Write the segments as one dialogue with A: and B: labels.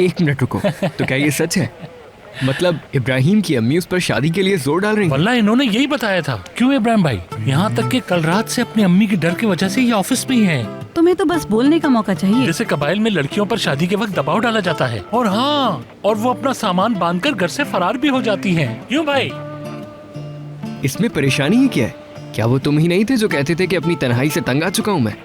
A: एक मिनट रुको, तो क्या ये सच है? मतलब इब्राहिम की अम्मी उस पर शादी के लिए जोर डाल रही हैं?
B: वल्लाह इन्होंने यही बताया था। क्यों इब्राहिम भाई? यहाँ तक कि कल रात से अपनी अम्मी की डर की वजह से ये ऑफिस में ही है।
C: तुम्हें तो बस बोलने का मौका चाहिए।
B: जैसे कबाइल में लड़कियों पर शादी के वक्त दबाव डाला जाता है, और हाँ, और वो अपना सामान बांधकर घर से फरार भी हो जाती हैं। क्यों भाई?
A: इसमें परेशानी ही क्या है? क्या वो तुम ही नहीं थे जो कहते थे कि अपनी तन्हाई से तंग आ चुका हूँ मैं?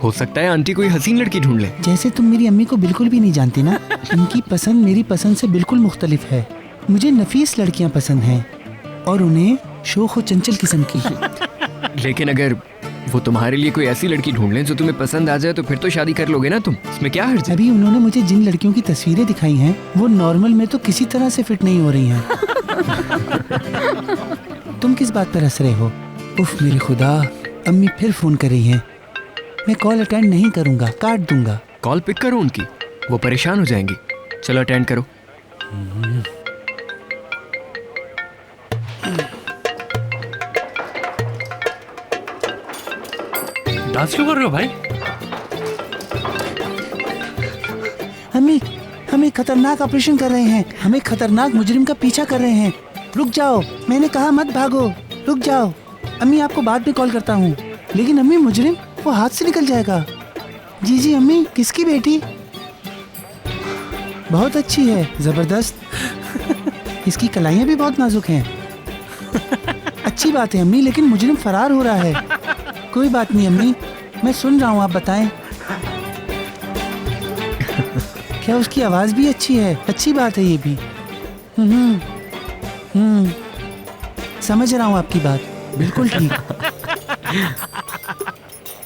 A: हो सकता है आंटी कोई हसीन लड़की ढूंढ ले।
D: जैसे तुम मेरी अम्मी को बिल्कुल भी नहीं जानती ना, उनकी पसंद मेरी पसंद से बिल्कुल मुख्तलिफ है। मुझे नफीस लड़कियां पसंद हैं और उन्हें शोख और चंचल किस्म की।
A: लेकिन अगर वो तुम्हारे लिए कोई ऐसी लड़की ढूंढ लें जो तुम्हें पसंद आ जाए तो फिर तो शादी कर लोगे ना तुम? इसमें क्या हर्ज है?
D: अभी उन्होंने मुझे जिन लड़कियों की तस्वीरें दिखाई हैं वो नॉर्मल में तो किसी तरह से फिट नहीं हो रही हैं। तुम किस बात पर हंस रहे हो? उफ मेरे खुदा, अम्मी फिर फोन कर रही हैं। मैं कॉल अटेंड नहीं करूंगा, काट दूंगा।
A: कॉल पिक करो उनकी, वो परेशान हो जाएंगी। चलो अटेंड करो।
B: डांस क्यों कर रहे हो भाई?
D: अम्मी, हम एक खतरनाक ऑपरेशन कर रहे हैं। हम एक खतरनाक मुजरिम का पीछा कर रहे हैं। रुक जाओ, मैंने कहा मत भागो, रुक जाओ। अम्मी आपको बाद में कॉल करता हूँ। लेकिन अम्मी, मुजरिम वो हाथ से निकल जाएगा। जी अम्मी, किसकी बेटी? बहुत अच्छी है, जबरदस्त। इसकी कलाइयाँ भी बहुत नाजुक हैं। अच्छी बात है अम्मी, लेकिन मुजरिम फरार हो रहा है। कोई बात नहीं अम्मी, मैं सुन रहा हूँ, आप बताएं। क्या उसकी आवाज भी अच्छी है? अच्छी बात है ये भी। समझ रहा हूँ आपकी बात, बिल्कुल ठीक।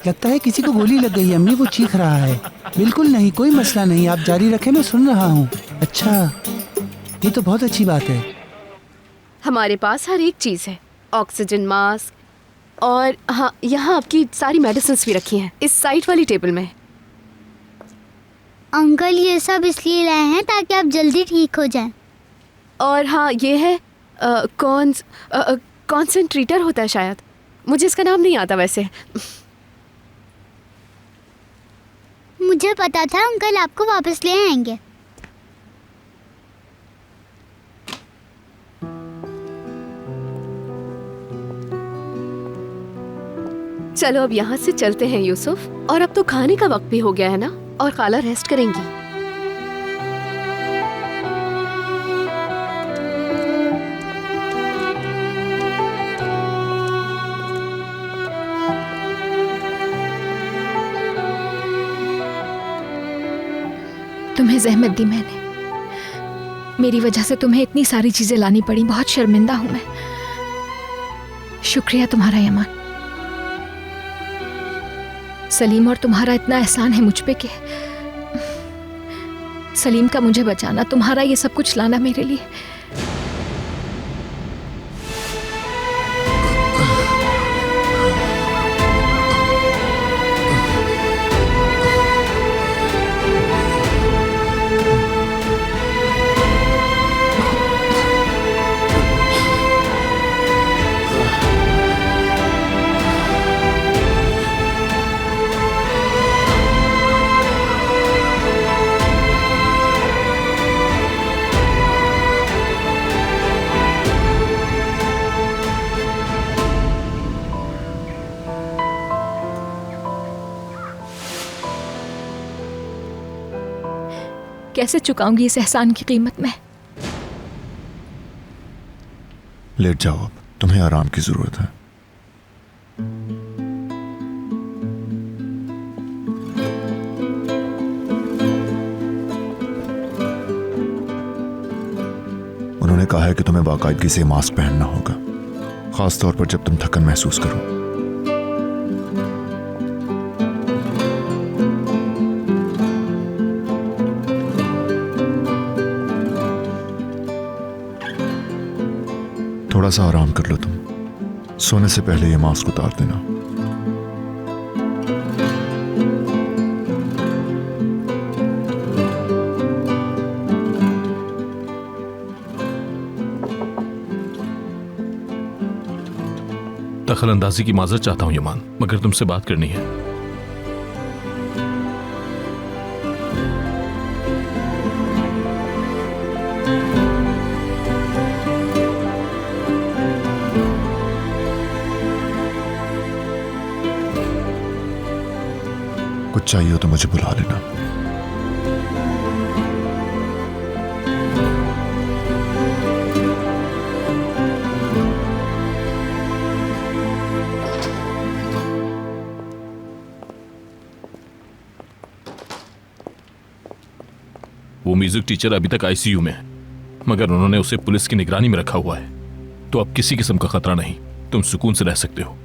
D: लगता है किसी को गोली लग गई है अम्मी, वो चीख रहा है। बिल्कुल नहीं, कोई मसला नहीं, आप जारी रखें, मैं सुन रहा हूँ। अच्छा, ये तो बहुत अच्छी बात है।
E: हमारे पास हर एक चीज़ है, ऑक्सीजन मास्क, और हाँ, यहाँ आपकी सारी मेडिसिन भी रखी हैं इस साइड वाली टेबल में।
F: अंकल ये सब इसलिए लाए हैं ताकि आप जल्दी ठीक हो जाएं।
E: और हाँ, ये है कॉन्सेंट्रेटर होता है शायद, मुझे इसका नाम नहीं आता वैसे।
F: मुझे पता था अंकल आपको वापस ले आएंगे।
E: चलो अब यहाँ से चलते हैं यूसुफ, और अब तो खाने का वक्त भी हो गया है ना, और खाला रेस्ट करेंगी।
G: तुम्हें जहमत दी मैंने, मेरी वजह से तुम्हें इतनी सारी चीजें लानी पड़ी, बहुत शर्मिंदा हूं मैं। शुक्रिया तुम्हारा यमान। सलीम और तुम्हारा इतना एहसान है मुझ पे कि सलीम का मुझे बचाना, तुम्हारा ये सब कुछ लाना मेरे लिए। कैसे चुकाऊंगी इस एहसान की कीमत में?
H: लेट जाओ, अब तुम्हें आराम की जरूरत है। उन्होंने कहा है कि तुम्हें बाकायदगी से मास्क पहनना होगा, खास तौर पर जब तुम थकन महसूस करो। थोड़ा सा आराम कर लो तुम, सोने से पहले ये मास्क उतार देना।
B: दखल अंदाजी की माजरत चाहता हूं यमान, मगर तुमसे बात करनी है।
H: कुछ चाहिए हो तो मुझे बुला लेना।
I: वो म्यूजिक टीचर अभी तक आईसीयू में है, मगर उन्होंने उसे पुलिस की निगरानी में रखा हुआ है, तो अब किसी किस्म का खतरा नहीं, तुम सुकून से रह सकते हो।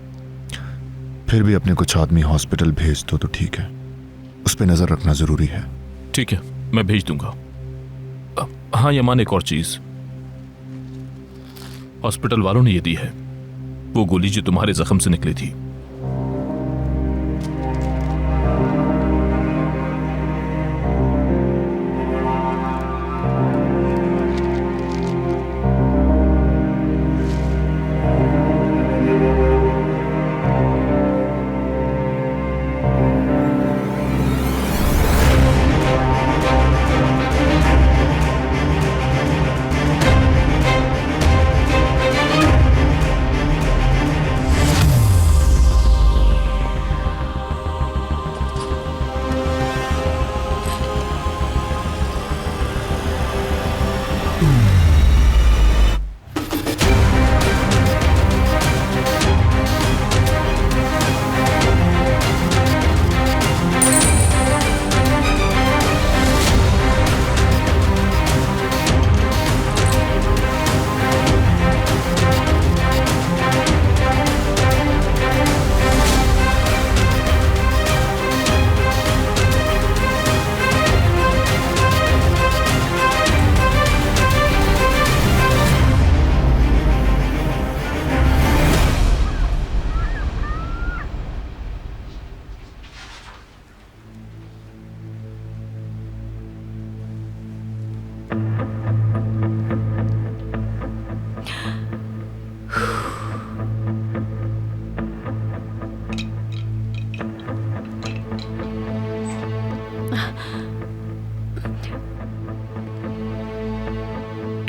H: फिर भी अपने कुछ आदमी हॉस्पिटल भेज दो तो ठीक है, उस पर नजर रखना जरूरी है।
I: ठीक है, मैं भेज दूंगा। हाँ यमान, एक और चीज, हॉस्पिटल वालों ने ये दी है, वो गोली जो तुम्हारे जख्म से निकली थी।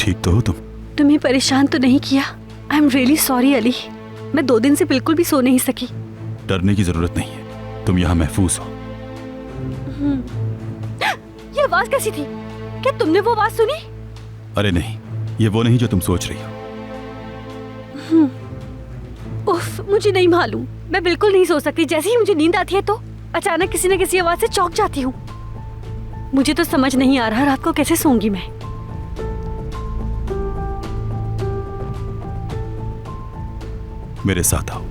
J: ठीक तो हो तुम?
C: तुम्हें परेशान तो नहीं किया? I am really sorry Ali, मैं 2 दिन से बिल्कुल भी सो नहीं सकी।
J: डरने की जरूरत नहीं है, तुम यहाँ महफूज हो।
C: ये आवाज कैसी थी? क्या तुमने वो आवाज सुनी?
J: अरे नहीं, ये वो नहीं जो तुम सोच रही हो।
C: उफ, मुझे नहीं मालूम, मैं बिल्कुल नहीं सो सकती। जैसे ही मुझे नींद आती है तो अचानक किसी न किसी आवाज से चौंक जाती हूँ। मुझे तो समझ नहीं आ रहा रात को कैसे सोऊंगी मैं।
J: मेरे साथ आओ।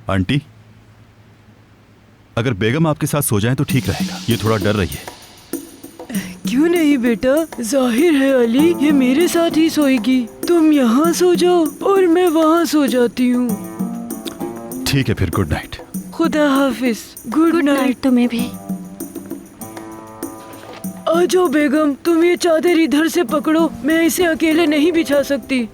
J: आंटी, अगर बेगम आपके साथ सो जाए तो ठीक रहेगा। ये थोड़ा डर रही है।
K: क्यों नहीं बेटा, जाहिर है अली ये मेरे साथ ही सोएगी। तुम यहाँ सो जाओ और मैं वहाँ सो जाती हूँ।
J: ठीक है फिर, गुड नाइट।
K: खुदा हाफिज। गुड नाइट
C: तुम्हें भी।
K: आ जाओ बेगम, तुम ये चादर इधर से पकड़ो, मैं इसे अकेले नहीं बिछा सकती।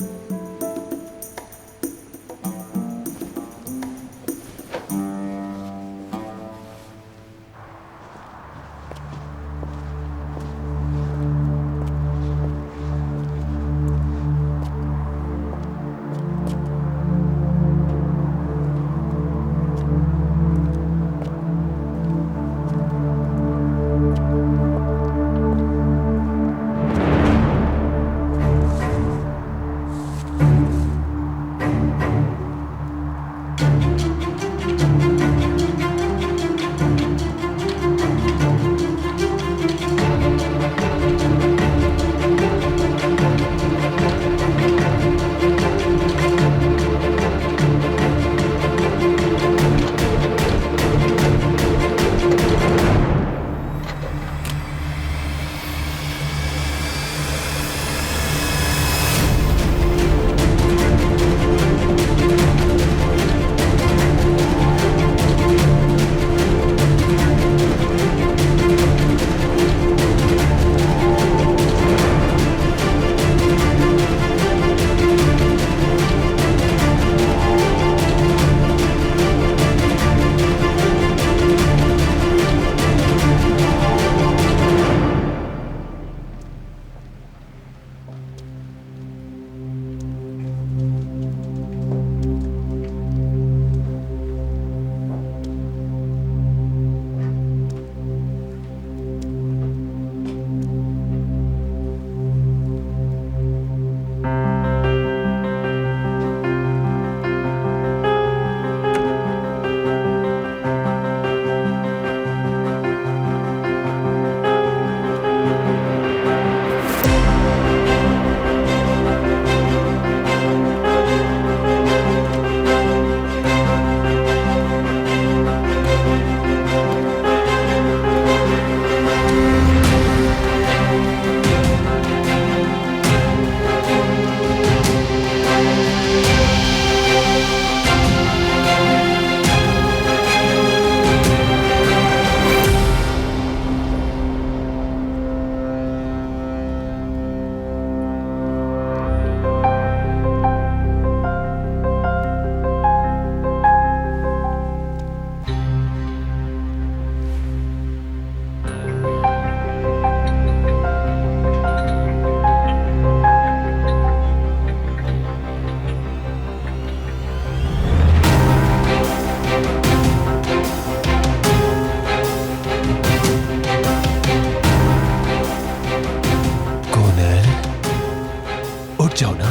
L: जाओ ना,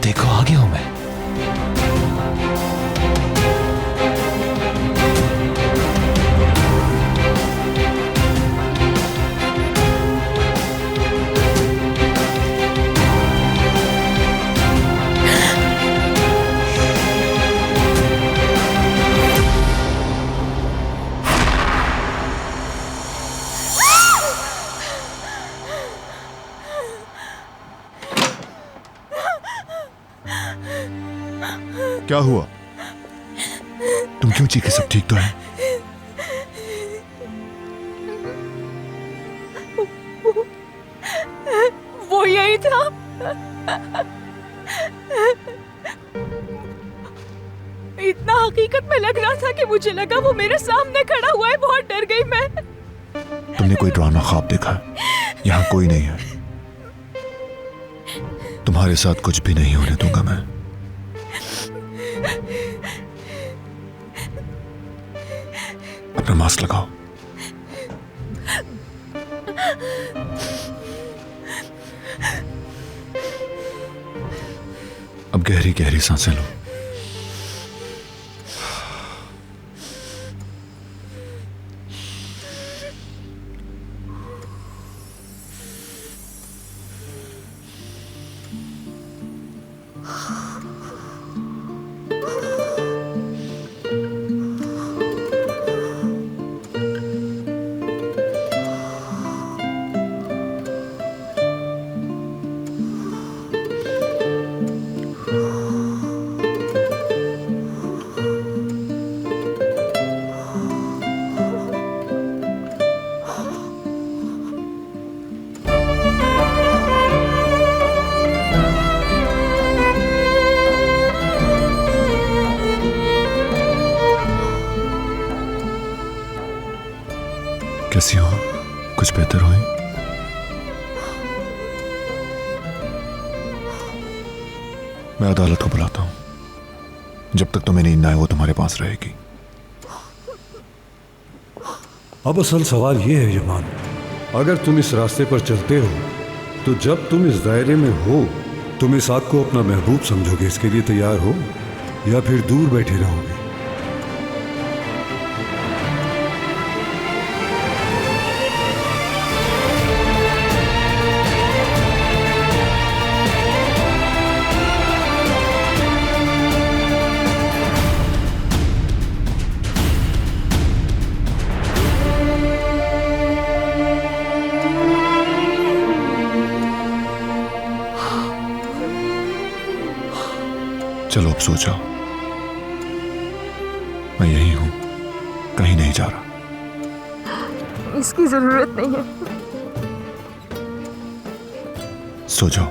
L: देखो आ गया हूं मैं।
H: क्या हुआ? तुम क्यों चीखे? सब ठीक तो है?
K: वो यही था। इतना हकीकत में लग रहा था कि मुझे लगा वो मेरे सामने खड़ा हुआ है। बहुत डर गई मैं।
H: तुमने कोई डरावना ख्वाब देखा है? यहाँ कोई नहीं है। तुम्हारे साथ कुछ भी नहीं होने दूंगा मैं। अपना मास्क लगाओ। अब गहरी गहरी सांसें लो। कैसी हो? कुछ बेहतर हुई? मैं अदालत को बुलाता हूं। जब तक तुम्हें नींद ना आए वो तुम्हारे पास रहेगी।
M: अब असल सवाल ये है यमान, अगर तुम इस रास्ते पर चलते हो तो जब तुम इस दायरे में हो तुम इस आग को अपना महबूब समझोगे, इसके लिए तैयार हो या फिर दूर बैठे रहोगे?
H: चलो अब सो जाओ। मैं यही हूं, कहीं नहीं जा रहा।
K: इसकी जरूरत नहीं है।
H: सो जाओ।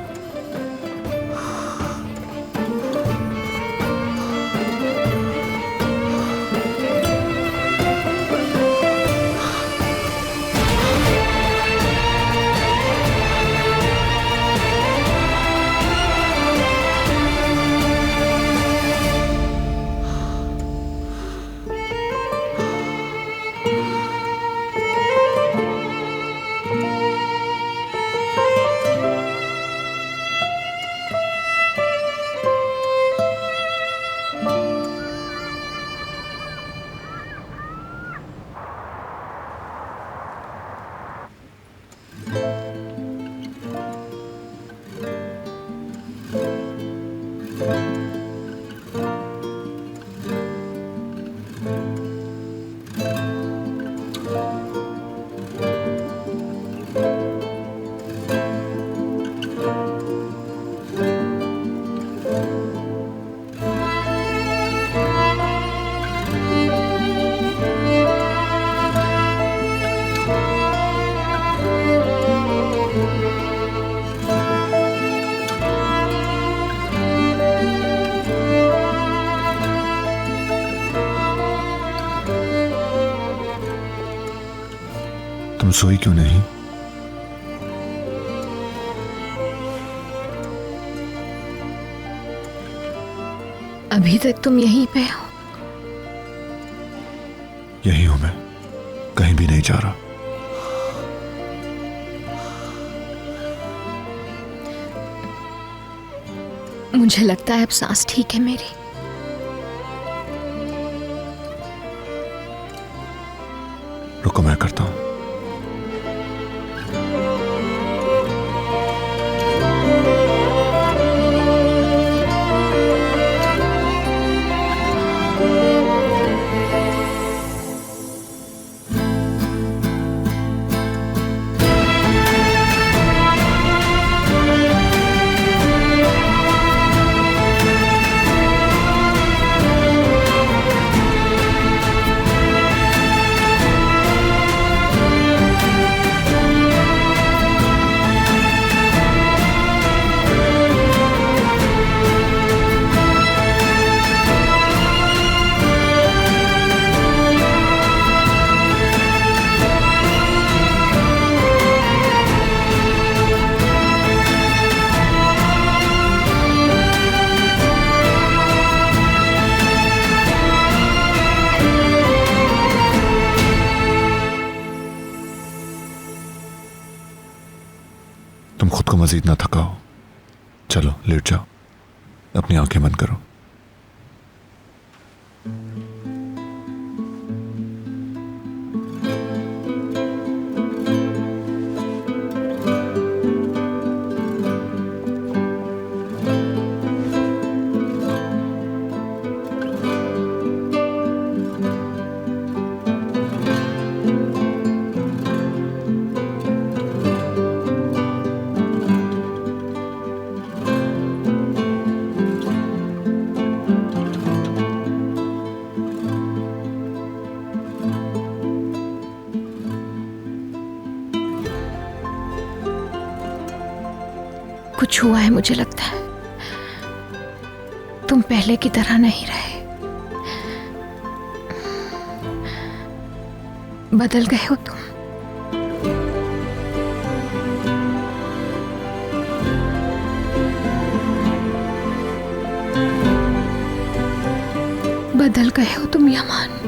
H: तुम सोई क्यों नहीं?
G: अभी तक तुम यहीं पे हो।
H: यही हूं मैं, कहीं भी नहीं जा रहा।
G: मुझे लगता है अब सांस ठीक है मेरी।
H: रुको मैं करता हूं। तुम खुद को मजीद ना थकाओ, चलो लेट जाओ, अपनी आंखें बंद करो।
G: कुछ हुआ है, मुझे लगता है। तुम पहले की तरह नहीं रहे, बदल गए हो तुम। बदल गए हो तुम यमान।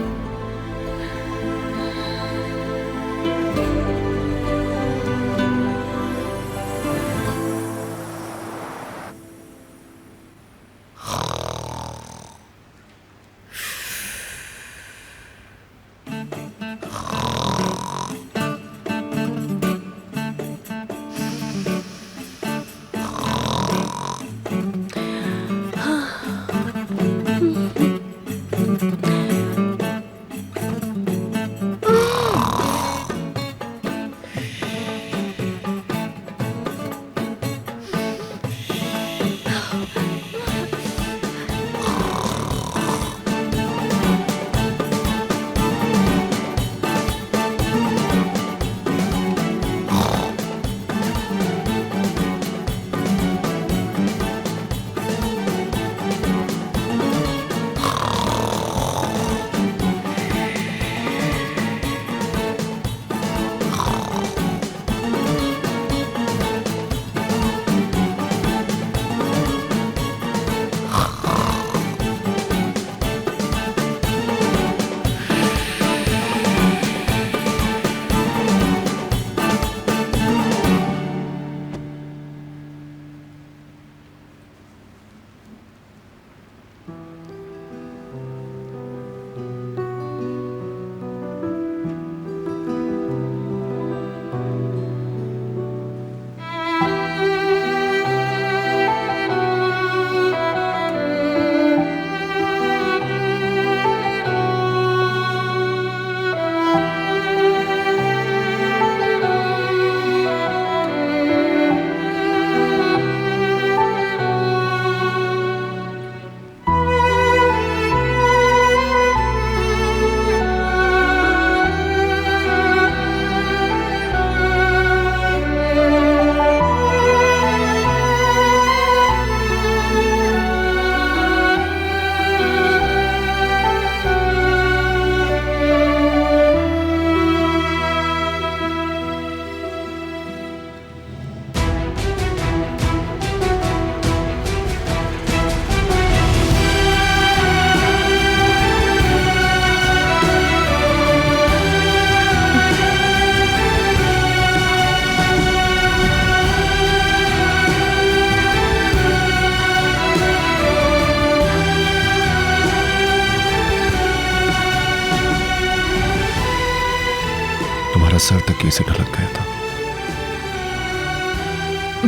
H: सर तक से ढलक गया था।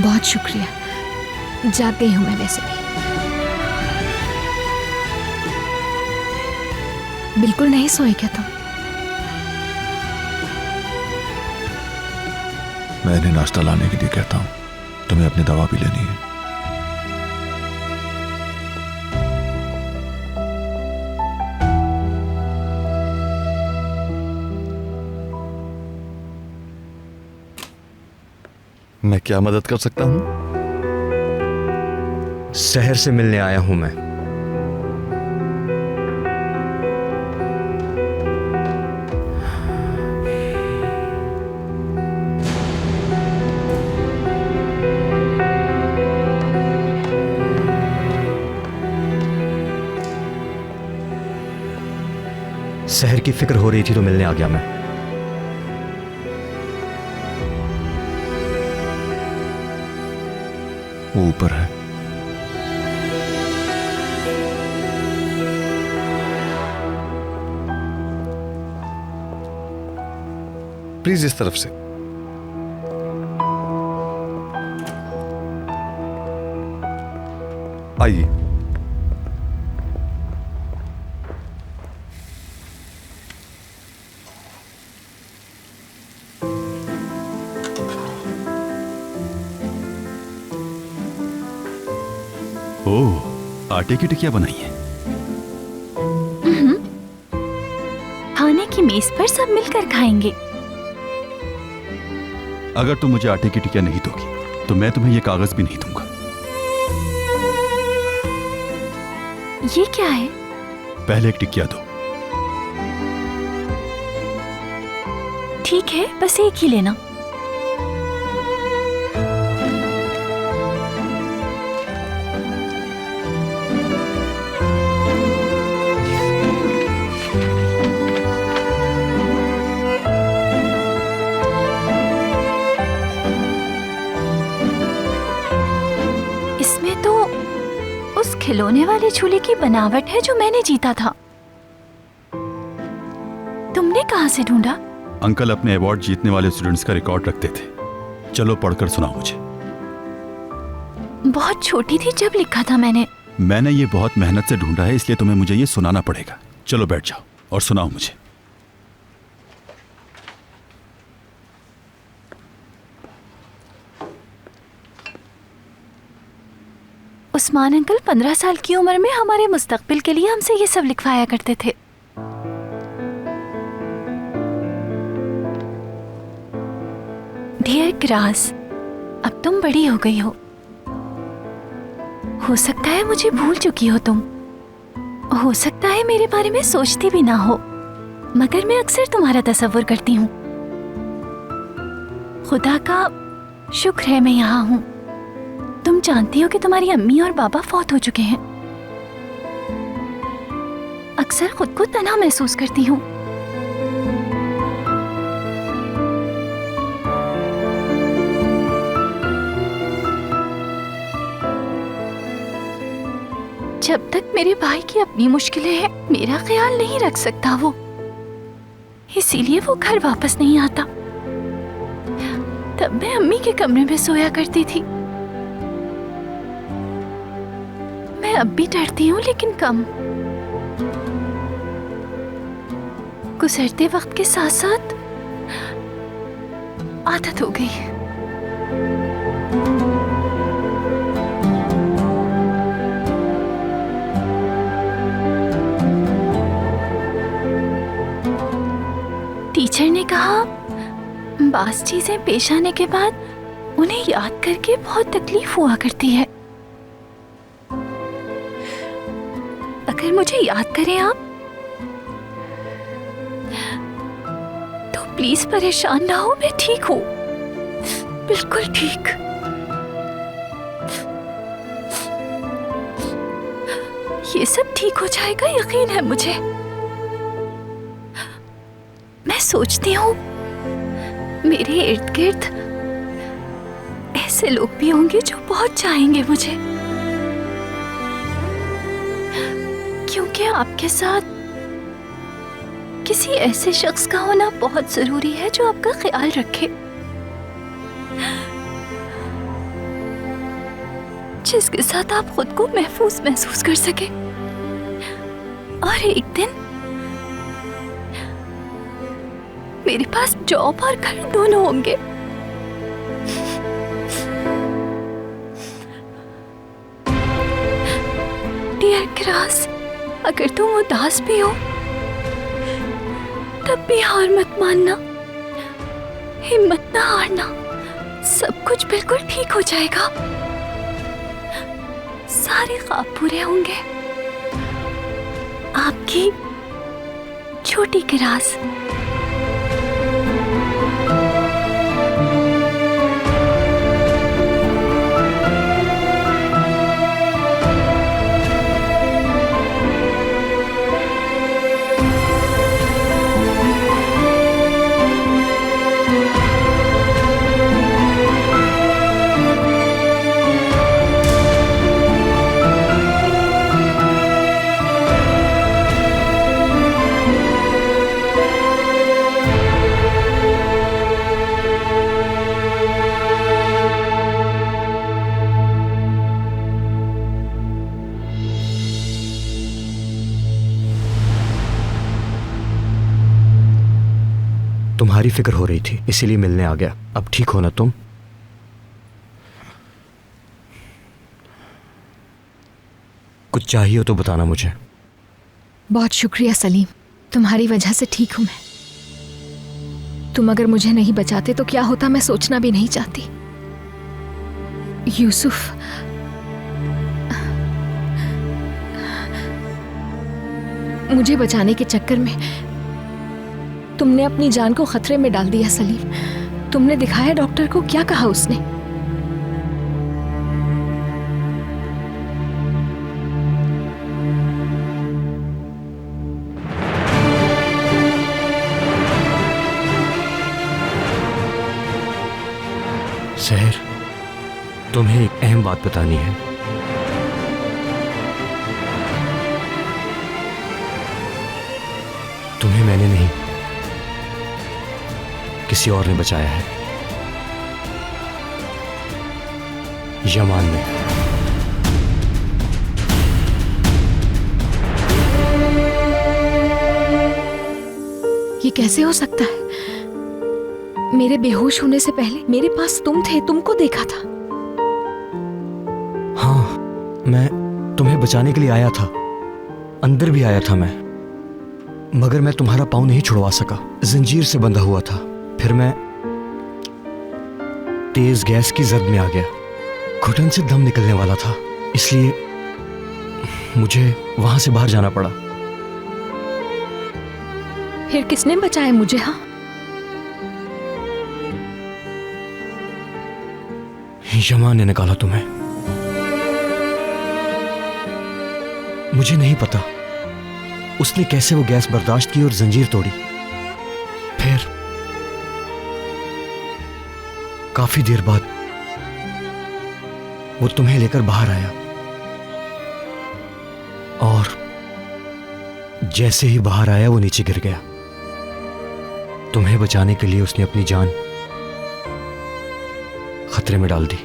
G: बहुत शुक्रिया। जाग गई हूं मैं वैसे भी। बिल्कुल नहीं सोए क्या तुम?
H: मैं इन्हें नाश्ता लाने के लिए कहता हूं, तुम्हें अपनी दवा भी लेनी है।
N: मैं क्या मदद कर सकता हूं?
O: शहर से मिलने आया हूं मैं। शहर की फिक्र हो रही थी तो मिलने आ गया मैं।
H: वो ऊपर है।
N: प्लीज इस तरफ से। आइए।
J: ओह, आटे की टिकिया बनाई है।
C: खाने की मेज पर सब मिलकर खाएंगे।
J: अगर तुम मुझे आटे की टिकिया नहीं दोगी तो मैं तुम्हें ये कागज भी नहीं दूंगा।
C: ये क्या है?
J: पहले एक टिकिया दो।
C: ठीक है, बस एक ही लेना। खिलौने वाले झूले की बनावट है जो मैंने जीता था। तुमने कहां से ढूंढा?
J: अंकल अपने अवार्ड जीतने वाले स्टूडेंट्स का रिकॉर्ड रखते थे। चलो पढ़कर सुनाओ मुझे।
C: बहुत छोटी थी जब लिखा था मैंने
J: ये बहुत मेहनत से ढूंढा है, इसलिए तुम्हें मुझे ये सुनाना पड़ेगा। चलो बैठ जाओ और सुनाओ मुझे।
C: उस्मान अंकल 15 साल की उम्र में हमारे मुस्तकबिल के लिए हमसे ये सब लिखवाया करते थे। डियर ग्रास, अब तुम बड़ी हो गई हो सकता है मुझे भूल चुकी हो तुम। हो सकता है मेरे बारे में सोचती भी ना हो, मगर मैं अक्सर तुम्हारा तसव्वुर करती हूँ। खुदा का शुक्र है मैं यहाँ हूँ। तुम जानती हो कि तुम्हारी अम्मी और बाबा फौत हो चुके हैं। अक्सर खुद को तन्हा महसूस करती हूँ। जब तक मेरे भाई की अपनी मुश्किलें हैं, मेरा ख्याल नहीं रख सकता वो, इसीलिए वो घर वापस नहीं आता। तब मैं अम्मी के कमरे में सोया करती थी। मैं अब भी डरती हूँ, लेकिन कम। गुजरते वक्त के साथ साथ आदत हो गई। टीचर ने कहा, बास चीजें पेश आने के बाद उन्हें याद करके बहुत तकलीफ हुआ करती है। अगर मुझे याद करें आप, तो प्लीज परेशान ना हो। मैं ठीक हूँ, बिल्कुल ठीक। ये सब ठीक हो जाएगा, यकीन है मुझे। मैं सोचती हूँ मेरे इर्द गिर्द ऐसे लोग भी होंगे जो बहुत चाहेंगे मुझे, क्योंकि आपके साथ
G: किसी ऐसे शख्स का होना बहुत जरूरी है जो आपका ख्याल रखे, जिसके साथ आप खुद को महफूज महसूस कर सके। और एक दिन मेरे पास जॉब और घर दोनों होंगे। डियर क्रास, अगर तुम उदास भी हो तब भी हार मत मानना, हिम्मत ना हारना। सब कुछ बिल्कुल ठीक हो जाएगा, सारे ख्वाब पूरे होंगे। आपकी छोटी क्रास।
O: तुम्हारी फिक्र हो रही थी इसीलिए मिलने आ गया। अब ठीक हो ना तुम? कुछ चाहिए हो तो बताना मुझे।
G: बहुत शुक्रिया सलीम, तुम्हारी वजह से ठीक हूं मैं। तुम अगर मुझे नहीं बचाते तो क्या होता मैं सोचना भी नहीं चाहती। यूसुफ, मुझे बचाने के चक्कर में तुमने अपनी जान को खतरे में डाल दिया सलीम। तुमने दिखाया डॉक्टर को, क्या कहा उसने?
O: सहर, तुम्हें एक अहम बात बतानी है। तुम्हें मैंने नहीं, किसी और ने बचाया है, यमान ने।
G: ये कैसे हो सकता है? मेरे बेहोश होने से पहले मेरे पास तुम थे, तुमको देखा था।
O: हाँ, मैं तुम्हें बचाने के लिए आया था, अंदर भी आया था मैं, मगर मैं तुम्हारा पाँव नहीं छुड़वा सका, जंजीर से बंधा हुआ था। फिर मैं तेज गैस की जद में आ गया, घुटन से दम निकलने वाला था, इसलिए मुझे वहां से बाहर जाना पड़ा।
G: फिर किसने बचाया मुझे? हाँ,
O: यमान ने निकाला तुम्हें। मुझे नहीं पता उसने कैसे वो गैस बर्दाश्त की और जंजीर तोड़ी। फिर काफी देर बाद वो तुम्हें लेकर बाहर आया और जैसे ही बाहर आया वो नीचे गिर गया। तुम्हें बचाने के लिए उसने अपनी जान खतरे में डाल दी।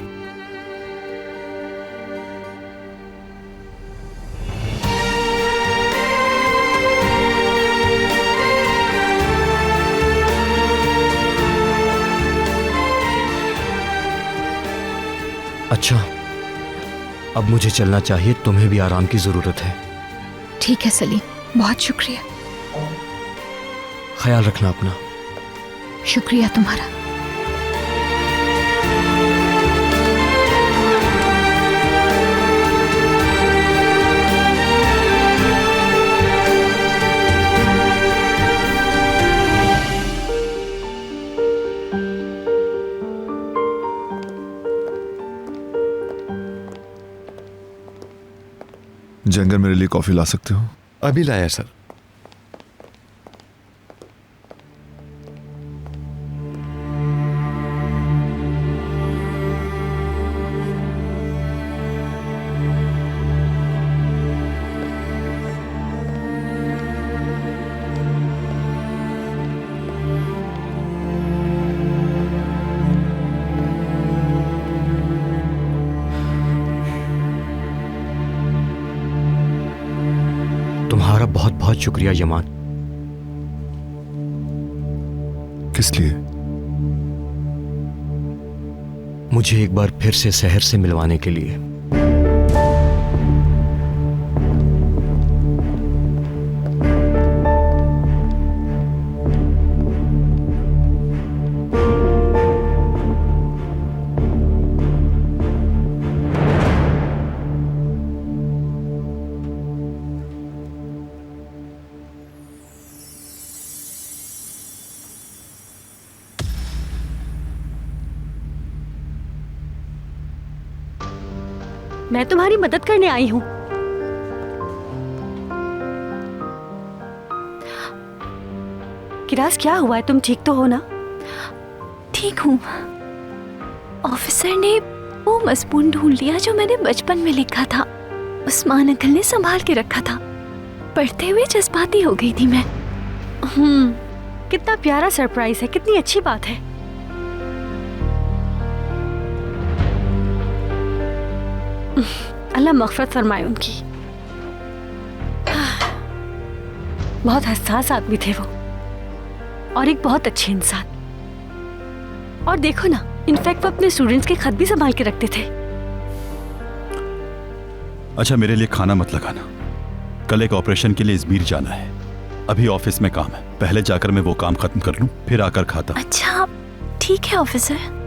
O: अच्छा, अब मुझे चलना चाहिए, तुम्हें भी आराम की जरूरत है।
G: ठीक है सलीम, बहुत शुक्रिया।
O: ख्याल रखना अपना।
G: शुक्रिया तुम्हारा।
H: जंगल मेरे लिए कॉफी ला सकते हो?
N: अभी लाया सर।
O: तुम्हारा बहुत बहुत शुक्रिया यमान।
H: किस लिए?
O: मुझे एक बार फिर से शहर से मिलवाने के लिए।
C: मैं तुम्हारी मदद करने आई हूँ। किरास, क्या हुआ है? तुम ठीक तो हो ना?
G: ठीक हूँ। ऑफिसर ने वो मजमून ढूंढ लिया जो मैंने बचपन में लिखा था। उस्मान अंकल ने संभाल के रखा था। पढ़ते हुए जज्बाती हो गई थी मैं।
C: कितना प्यारा सरप्राइज है, कितनी अच्छी बात है। अल्लाह मग़फ़िरत फरमाए उनकी। बहुत हसास आदमी थे वो, और एक बहुत अच्छे इंसान। और देखो ना, इनफैक्ट वो अपने स्टूडेंट्स के खत भी संभाल के रखते थे।
J: अच्छा, मेरे लिए खाना मत लगाना। कल एक ऑपरेशन के लिए इज़मीर जाना है। अभी ऑफिस में काम है, पहले जाकर मैं वो काम खत्म कर लूं, फिर आकर खाता हूं।
G: अच्छा ठीक है ऑफिसर।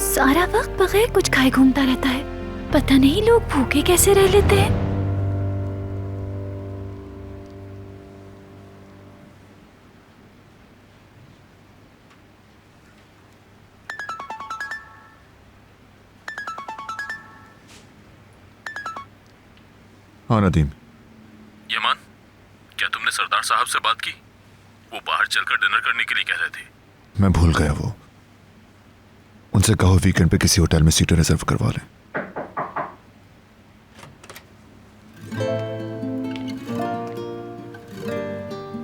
G: सारा वक्त बगैर कुछ खाए घूमता रहता है। पता नहीं लोग भूखे कैसे रह लेते हैं।
H: हाँ नदीम।
I: यमान, क्या तुमने सरदार साहब से बात की? वो बाहर चलकर डिनर करने के लिए कह रहे थे।
H: मैं भूल गया वो। उनसे कहो वीकेंड पे किसी होटल में सीटें रिजर्व करवा लें।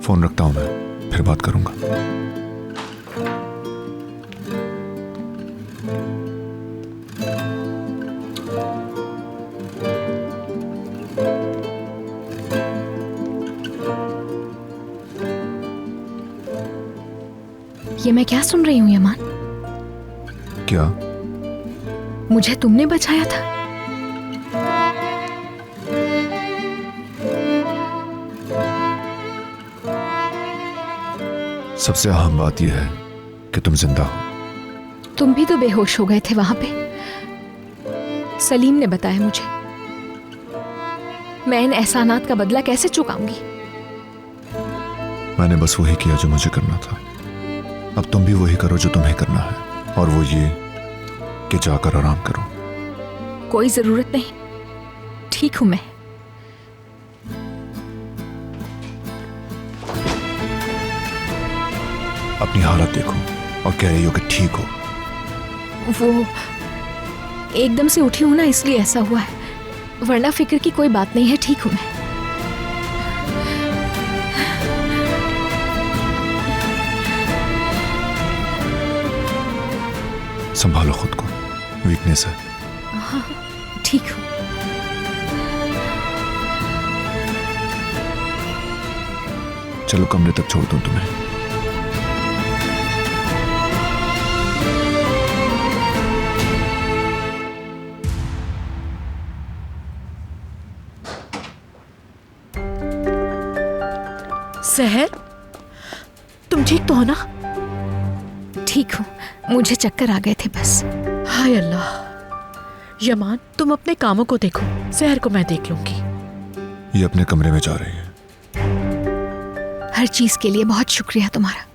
H: फोन रखता हूं मैं, फिर बात करूंगा।
G: ये मैं क्या सुन रही हूँ यमान?
H: क्या?
G: मुझे तुमने बचाया था।
H: सबसे अहम बात यह है कि तुम जिंदा हो।
G: तुम भी तो बेहोश हो गए थे वहां पे। सलीम ने बताया मुझे। मैं इन एहसानात का बदला कैसे चुकाऊंगी?
H: मैंने बस वही किया जो मुझे करना था। अब तुम भी वही करो जो तुम्हें करना है, और वो ये कि जाकर आराम करो।
G: कोई जरूरत नहीं, ठीक हूं मैं।
H: अपनी हालत देखो और कह रही हो कि ठीक हो।
G: वो एकदम से उठी हूं ना, इसलिए ऐसा हुआ है, वरना फिक्र की कोई बात नहीं है। ठीक हूं मैं।
H: संभालो खुद को, वीकनेस है।
G: हाँ, ठीक हूं।
H: चलो कमरे तक छोड़ दूं तुम्हें।
K: सहर, तुम ठीक तो हो ना?
G: ठीक हूँ, मुझे चक्कर आ गए थे बस।
K: हाय अल्लाह। यमान, तुम अपने कामों को देखो, सहर को मैं देख लूंगी।
H: ये अपने कमरे में जा रही है।
G: हर चीज के लिए बहुत शुक्रिया तुम्हारा।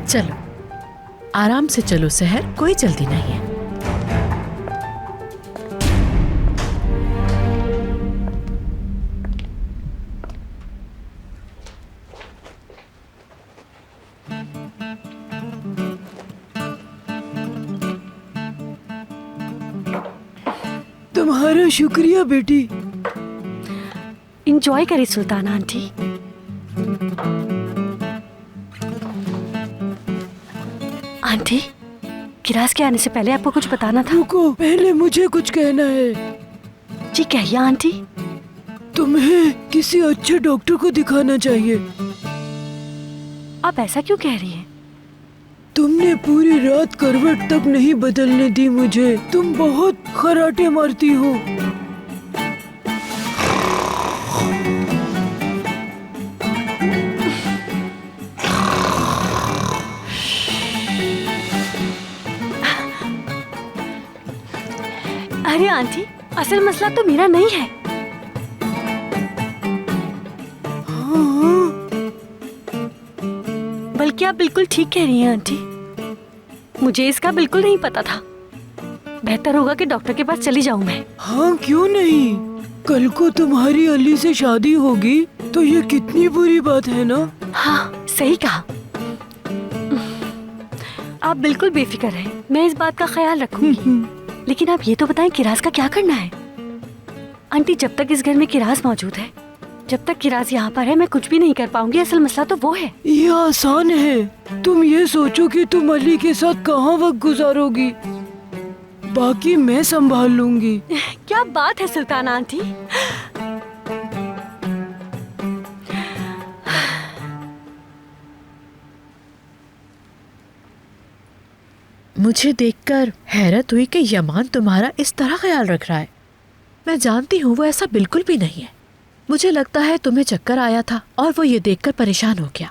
K: चलो आराम से चलो सहर, कोई जल्दी नहीं है। तुम्हारा शुक्रिया बेटी।
C: एंजॉय करें सुल्ताना आंटी। आंटी, किराज के आने से पहले आपको कुछ बताना था।
K: रुको, पहले मुझे कुछ कहना है।
C: जी कहिए आंटी।
K: तुम्हें किसी अच्छे डॉक्टर को दिखाना चाहिए।
C: आप ऐसा क्यों कह रही हैं?
K: तुमने पूरी रात करवट तक नहीं बदलने दी मुझे। तुम बहुत खराटे मारती हो।
C: अरे आंटी, असल मसला तो मेरा नहीं है। बल्कि आप बिल्कुल ठीक कह रही हैं आंटी। मुझे इसका बिल्कुल नहीं पता था। बेहतर होगा कि डॉक्टर के पास चली जाऊं मैं।
K: हाँ, क्यों नहीं। कल को तुम्हारी अली से शादी होगी तो ये कितनी बुरी बात है ना।
C: हाँ, सही कहा। आप बिल्कुल बेफिक्र रहें, मैं इस बात का ख्याल रखूंगी। लेकिन आप ये तो बताएं, किराज का क्या करना है? आंटी, जब तक इस घर में किराज मौजूद है, जब तक किराज यहाँ पर है, मैं कुछ भी नहीं कर पाऊंगी। असल मसला तो वो है।
K: ये आसान है। तुम ये सोचो कि तुम अली के साथ कहाँ वक्त गुजारोगी, बाकी मैं संभाल लूंगी।
C: क्या बात है सुल्ताना आंटी।
P: मुझे देखकर हैरत हुई कि यमान तुम्हारा इस तरह ख्याल रख रहा है। मैं जानती हूँ वो ऐसा बिल्कुल भी नहीं है। मुझे लगता है तुम्हें चक्कर आया था और वो ये देखकर परेशान हो गया।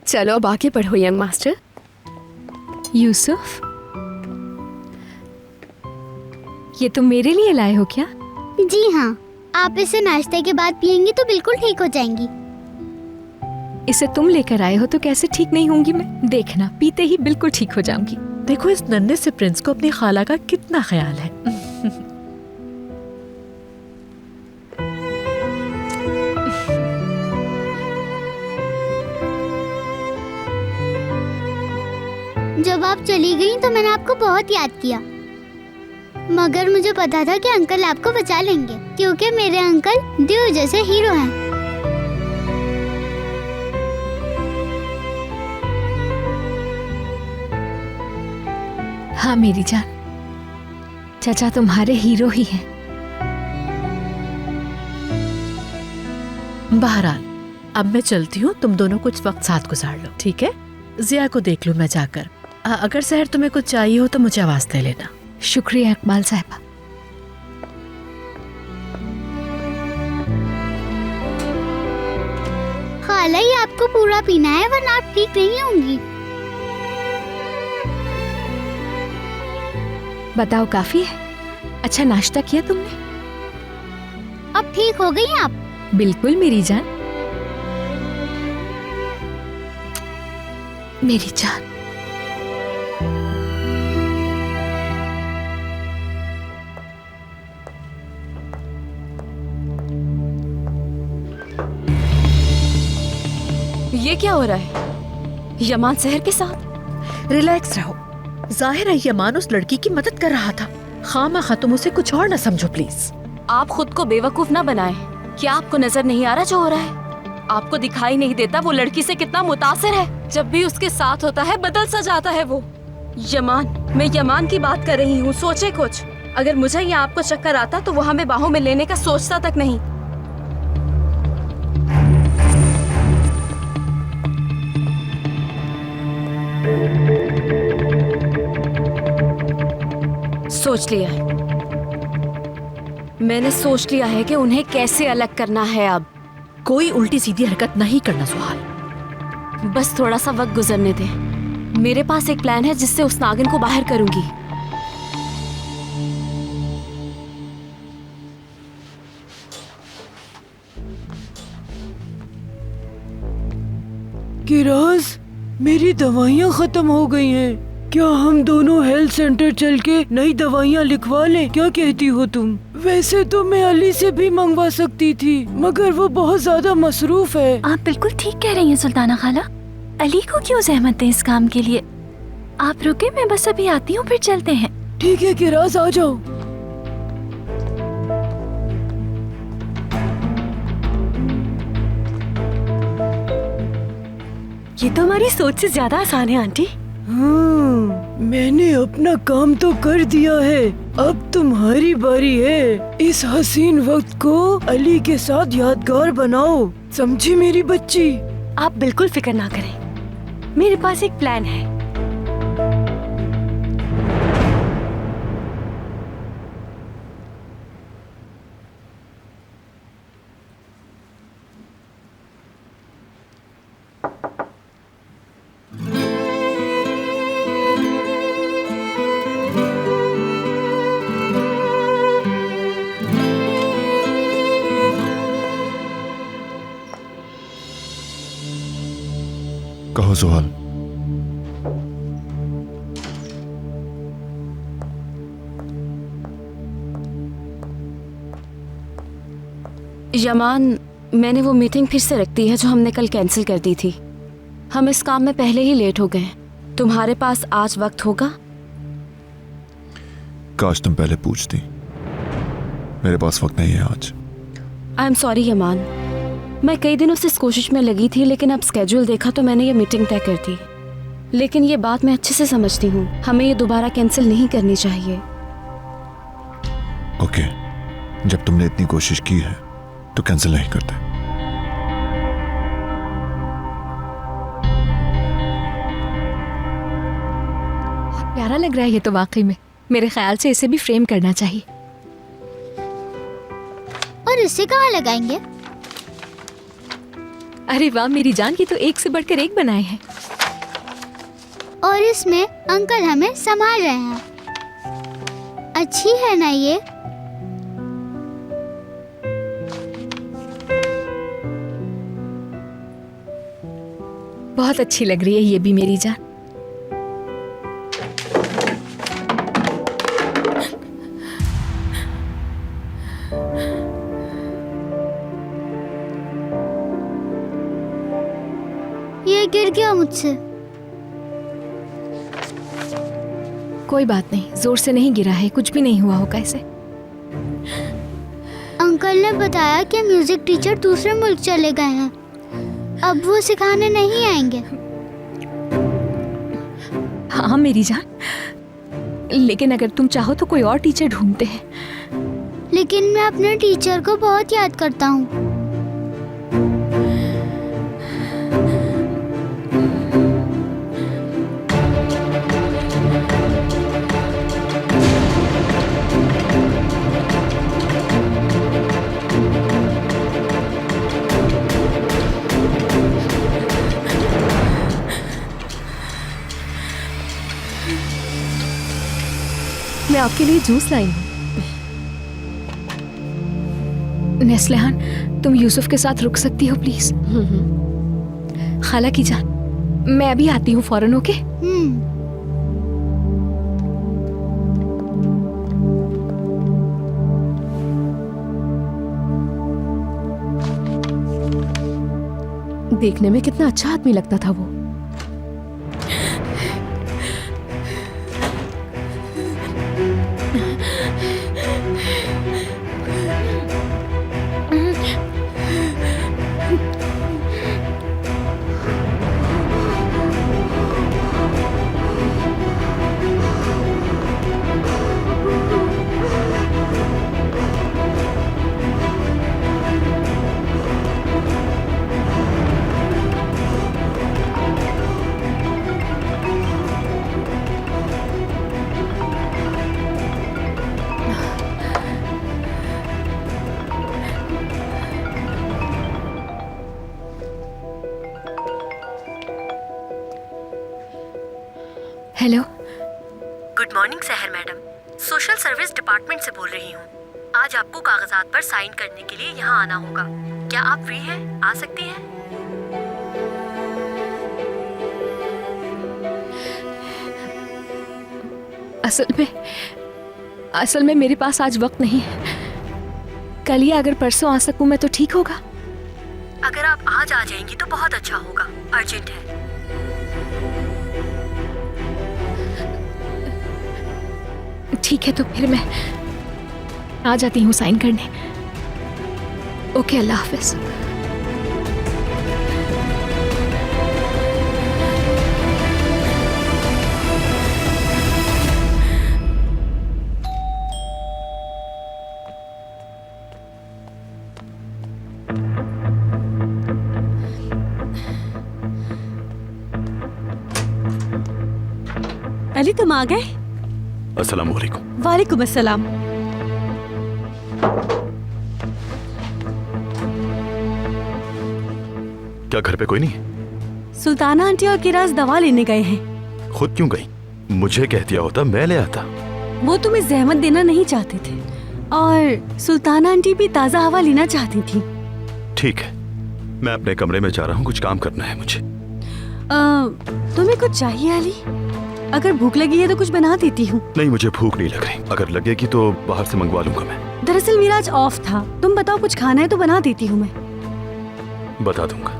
E: चलो अब आगे बढ़ो यंग मास्टर।
G: यूसुफ, ये तुम मेरे लिए लाए हो क्या?
F: जी हाँ, आप इसे नाश्ते के बाद पियेंगी तो बिल्कुल ठीक हो जाएंगी।
G: इसे तुम लेकर आए हो तो कैसे ठीक नहीं होंगी मैं? देखना, पीते ही बिल्कुल ठीक हो जाऊंगी।
P: देखो इस नन्हे से प्रिंस को अपनी खाला का कितना ख्याल है।
F: जब आप चली गई तो मैंने आपको बहुत याद किया, मगर मुझे पता था कि अंकल आपको बचा लेंगे, क्योंकि मेरे अंकल देव जैसे हीरो हैं।
G: हाँ मेरी जान, चाचा तुम्हारे हीरो ही हैं।
P: बहरहाल अब मैं चलती हूँ, तुम दोनों कुछ वक्त साथ गुजार लो, ठीक है? जिया को देख लूँ मैं जाकर। अगर शहर तुम्हें कुछ चाहिए हो तो मुझे आवाज दे लेना।
G: शुक्रिया इकबाल साहिबा।
F: खाला, ये आपको पूरा पीना है वरना आप ठीक नहीं होंगी।
G: बताओ, काफी है? अच्छा नाश्ता किया तुमने?
F: अब ठीक हो गई आप?
G: बिल्कुल मेरी जान, मेरी जान।
E: ये क्या हो रहा है? यमान शहर के साथ?
P: रिलैक्स रहो। जाहिर है यमान उस लड़की की मदद कर रहा था। खामा तुम उसे कुछ और न समझो प्लीज।
E: आप खुद को बेवकूफ ना बनाएं। क्या आपको नजर नहीं आ रहा जो हो रहा है? आपको दिखाई नहीं देता वो लड़की से कितना मुतासिर है? जब भी उसके साथ होता है बदल सा जाता है वो। यमान, मैं यमान की बात कर रही हूँ, सोचे कुछ। अगर मुझे या आपको चक्कर आता तो वो हमें बाहों में लेने का सोचता तक नहीं। सोच लिया है, मैंने सोच लिया है कि उन्हें कैसे अलग करना है। अब
P: कोई उल्टी सीधी हरकत नहीं करना सुहाल।
E: बस थोड़ा सा वक्त गुजरने दे। मेरे पास एक प्लान है जिससे उस नागिन को बाहर करूंगी।
K: किराज, मेरी दवाइयाँ खत्म हो गई हैं। क्या हम दोनों हेल्थ सेंटर चल के नई दवाइयाँ लिखवा लें? क्या कहती हो तुम? वैसे तो मैं अली से भी मंगवा सकती थी, मगर वो बहुत ज्यादा मसरूफ है।
G: आप बिल्कुल ठीक कह रही हैं सुल्ताना खाला। अली को क्यों जहमत दें इस काम के लिए? आप रुके, मैं बस अभी आती हूँ, फिर चलते हैं।
K: ठीक है किराज, आ जाओ।
C: ये तो हमारी सोच से ज्यादा आसान है आंटी।
K: हाँ, मैंने अपना काम तो कर दिया है, अब तुम्हारी बारी है। इस हसीन वक्त को अली के साथ यादगार बनाओ, समझी मेरी बच्ची?
C: आप बिल्कुल फिक्र ना करें, मेरे पास एक प्लान है।
H: कहो जुहाल।
E: यमान, मैंने वो मीटिंग फिर से रख दी है जो हमने कल कैंसिल कर दी थी। हम इस काम में पहले ही लेट हो गए। तुम्हारे पास आज वक्त होगा?
H: काश तुम पहले पूछती। मेरे पास वक्त नहीं है आज।
E: आई एम सॉरी यमान, मैं कई दिनों से इस कोशिश में लगी थी, लेकिन अब स्केड्यूल देखा तो मैंने ये मीटिंग तय कर दी। लेकिन ये बात मैं अच्छे से समझती हूँ, हमें ये दोबारा कैंसिल नहीं करनी चाहिए।
H: ओके, जब तुमने इतनी कोशिश की है तो कैंसिल नहीं करते।
G: प्यारा लग रहा है ये तो वाकई में। मेरे ख्याल से इसे भी फ्रेम करना चाहिए।
F: और इसे कहाँ लगाएंगे?
G: अरे वाह मेरी जान, ये तो एक से बढ़कर एक बनाए हैं।
F: और इसमें अंकल हमें संभाल रहे हैं। अच्छी है ना ये?
G: बहुत अच्छी लग रही है ये भी मेरी जान।
F: ये गिर गया मुझसे।
G: कोई बात नहीं, जोर से नहीं गिरा है, कुछ भी नहीं हुआ होगा इसे।
F: अंकल ने बताया कि म्यूजिक टीचर दूसरे मुल्क चले गए हैं, अब वो सिखाने नहीं आएंगे।
G: हाँ मेरी जान, लेकिन अगर तुम चाहो तो कोई और टीचर ढूंढते हैं।
F: लेकिन मैं अपने टीचर को बहुत याद करता हूँ।
G: मैं आपके लिए जूस लाई हूँ। नेस्लिहान, तुम यूसुफ के साथ रुक सकती हो प्लीज? खाला की जान, मैं अभी आती हूँ फौरन। ओके? देखने में कितना अच्छा आदमी लगता था वो। हेलो।
C: गुड मॉर्निंग सहर मैडम, सोशल सर्विस डिपार्टमेंट से बोल रही हूँ। आज आपको कागजात पर साइन करने के लिए यहाँ आना होगा। क्या आप फ्री हैं? आ सकती हैं?
G: असल में मेरे पास आज वक्त नहीं है। कल या अगर परसों आ सकूं मैं तो ठीक होगा।
C: अगर आप आज आ जाएंगी तो बहुत अच्छा होगा, अर्जेंट है।
G: ठीक है, तो फिर मैं आ जाती हूँ साइन करने। ओके, अल्लाह हाफिज।
C: अली तुम आ गए?
J: अस्सलाम वालेकुम।
C: वालेकुम अस्सलाम।
J: क्या घर पे कोई नहीं?
C: सुल्ताना आंटी और किराज दवा लेने गए हैं।
J: खुद क्यों गई? मुझे कह दिया होता, मैं ले आता।
C: वो तुम्हें जहमत देना नहीं चाहते थे और सुल्ताना आंटी भी ताज़ा हवा लेना चाहती थी।
J: ठीक है, मैं अपने कमरे में जा रहा हूँ, कुछ काम करना है मुझे।
C: तुम्हें कुछ चाहिए अली? अगर भूख लगी है तो कुछ बना देती हूँ।
J: नहीं, मुझे भूख नहीं लग रही। अगर लगेगी तो बाहर से मंगवा लूंगा मैं।
C: दरअसल मेरा आज ऑफ था। तुम बताओ कुछ खाना है तो बना देती हूँ मैं।
J: बता दूंगा।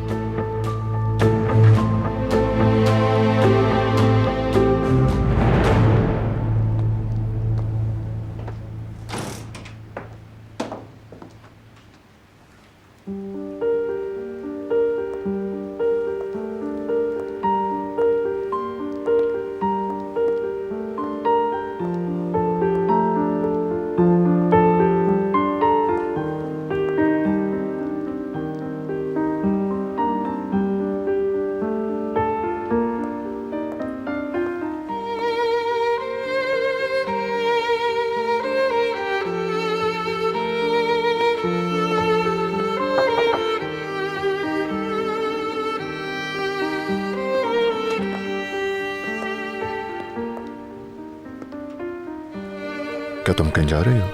H: क्या तुम कहीं जा रही हो?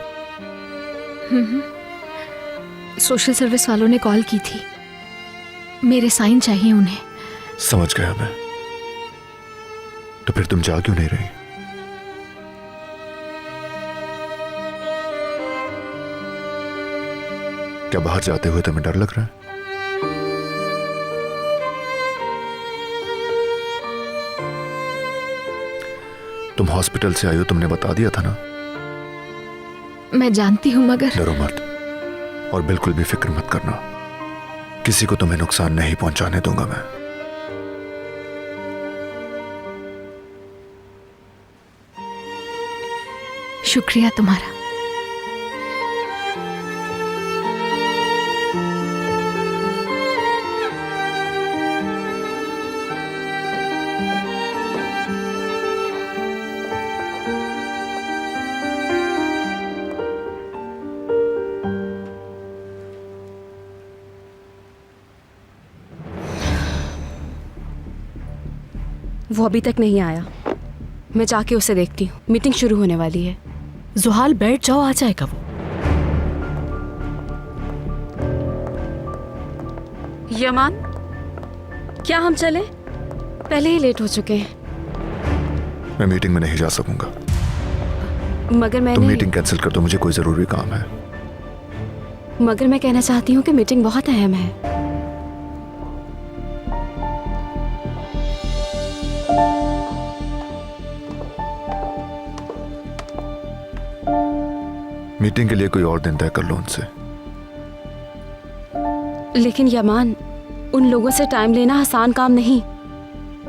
G: सोशल सर्विस वालों ने कॉल की थी, मेरे साइन चाहिए उन्हें।
H: समझ गया मैं। तो फिर तुम जा क्यों नहीं रही? क्या बाहर जाते हुए तुम्हें डर लग रहा है? तुम हॉस्पिटल से आई हो, तुमने बता दिया था ना?
G: मैं जानती हूँ मगर
H: डरो मत और बिल्कुल भी फिक्र मत करना। किसी को तुम्हें नुकसान नहीं पहुंचाने दूंगा मैं।
G: शुक्रिया तुम्हारा।
E: वो अभी तक नहीं आया। मैं जाके उसे देखती हूँ, मीटिंग शुरू होने वाली है।
P: जुहाल बैठ जाओ, आ जाएगा वो।
E: यमान, क्या हम चले? पहले ही लेट हो चुके हैं।
H: मैं मीटिंग में नहीं जा सकूंगा।
E: मगर मैंने
H: तुम मीटिंग कैंसिल कर दो, मुझे कोई जरूरी काम है।
E: मगर मैं कहना चाहती हूँ कि मीटिंग बहुत अहम है।
H: मीटिंग के लिए कोई और दिन तय कर लो उनसे।
E: लेकिन यमान, उन लोगों से टाइम लेना आसान काम नहीं।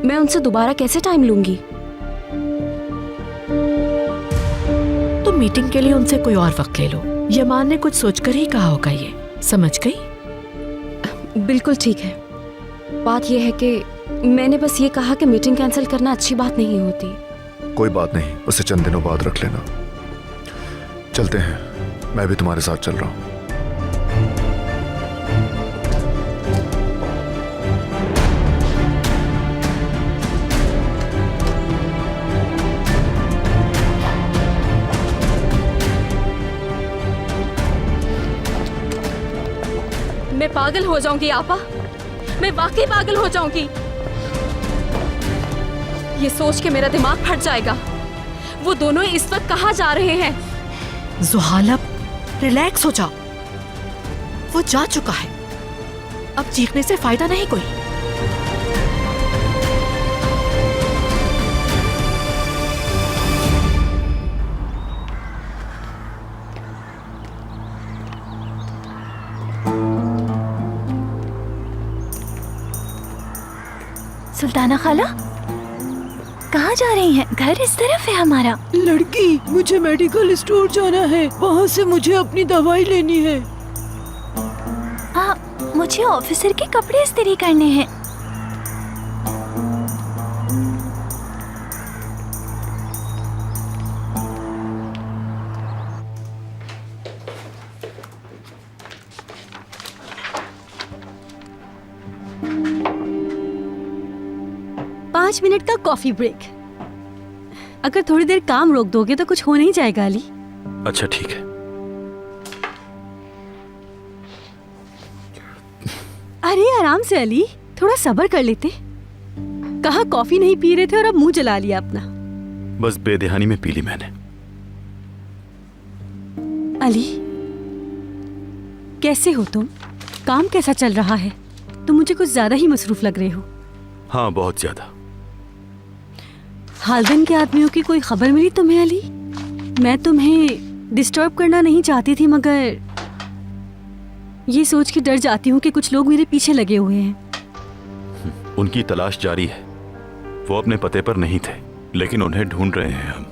E: मैं उनसे दोबारा कैसे टाइम लूंगी?
P: तो मीटिंग के लिए उनसे कोई और वक्त ले लो। यमान ने कुछ सोचकर ही कहा होगा, ये समझ गई?
E: बिल्कुल ठीक है। बात यह है कि मैंने बस ये कहा कि मीटिंग कैंसिल करना अच्छी बात नहीं होती।
H: कोई बात नहीं, उसे चंद दिनों बाद रख लेना। चलते हैं, मैं भी तुम्हारे साथ चल रहा हूं।
E: मैं पागल हो जाऊंगी आपा, मैं वाकई पागल हो जाऊंगी। ये सोच के मेरा दिमाग फट जाएगा। वो दोनों इस वक्त कहाँ जा रहे हैं?
P: जुहाल, रिलैक्स हो जाओ। वो जा चुका है, अब चीखने से फायदा नहीं कोई।
G: सुल्ताना खाला, कहाँ जा रही हैं? घर इस तरफ है हमारा।
K: लड़की, मुझे मेडिकल स्टोर जाना है, वहाँ से मुझे अपनी दवाई लेनी है।
G: हाँ, मुझे ऑफिसर के कपड़े इस्त्री करने हैं।
C: 5 मिनट का कॉफी ब्रेक। अगर थोड़ी देर काम रोक दोगे तो कुछ हो नहीं जाएगा अली।
J: अच्छा ठीक है।
C: अरे आराम से अली, थोड़ा सब्र कर लेते। कहा कॉफी नहीं पी रहे थे और अब मुंह जला लिया अपना।
J: बस बेध्यानी में पी ली मैंने।
C: अली कैसे हो तुम? काम कैसा चल रहा है? तुम मुझे कुछ ज्यादा ही मसरूफ लग रहे हो।
J: हाँ बहुत ज्यादा।
C: हालदन के आदमियों की कोई खबर मिली तुम्हें अली? मैं तुम्हें डिस्टर्ब करना नहीं चाहती थी, मगर ये सोच के डर जाती हूँ कि कुछ लोग मेरे पीछे लगे हुए हैं।
J: उनकी तलाश जारी है। वो अपने पते पर नहीं थे, लेकिन उन्हें ढूंढ रहे हैं हम।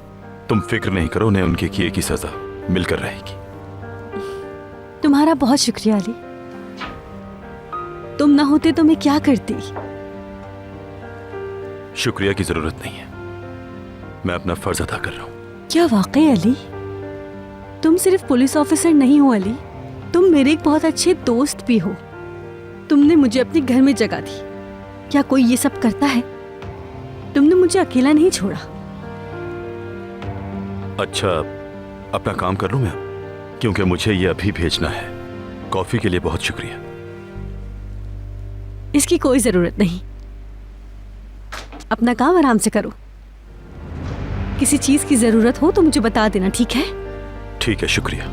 J: तुम फिक्र नहीं करो, उन्हें उनके किए की सजा मिलकर रहेगी।
C: तुम्हारा बहुत शुक्रिया अली। तुम ना होते तो मैं क्या करती?
J: शुक्रिया की जरूरत नहीं है, मैं अपना फर्ज अदा कर रहा हूँ।
C: क्या वाकई अली? तुम सिर्फ पुलिस ऑफिसर नहीं हो अली, तुम मेरे एक बहुत अच्छे दोस्त भी हो। तुमने मुझे अपने घर में जगह दी। क्या कोई ये सब करता है? तुमने मुझे अकेला नहीं छोड़ा।
J: अच्छा, अपना काम कर लूं मैं, क्योंकि मुझे ये अभी भेजना है। कॉफी के लिए बहुत शुक्रिया।
C: इसकी कोई जरूरत नहीं, अपना काम आराम से करो। किसी चीज की जरूरत हो तो मुझे बता देना, ठीक है?
J: ठीक है, शुक्रिया।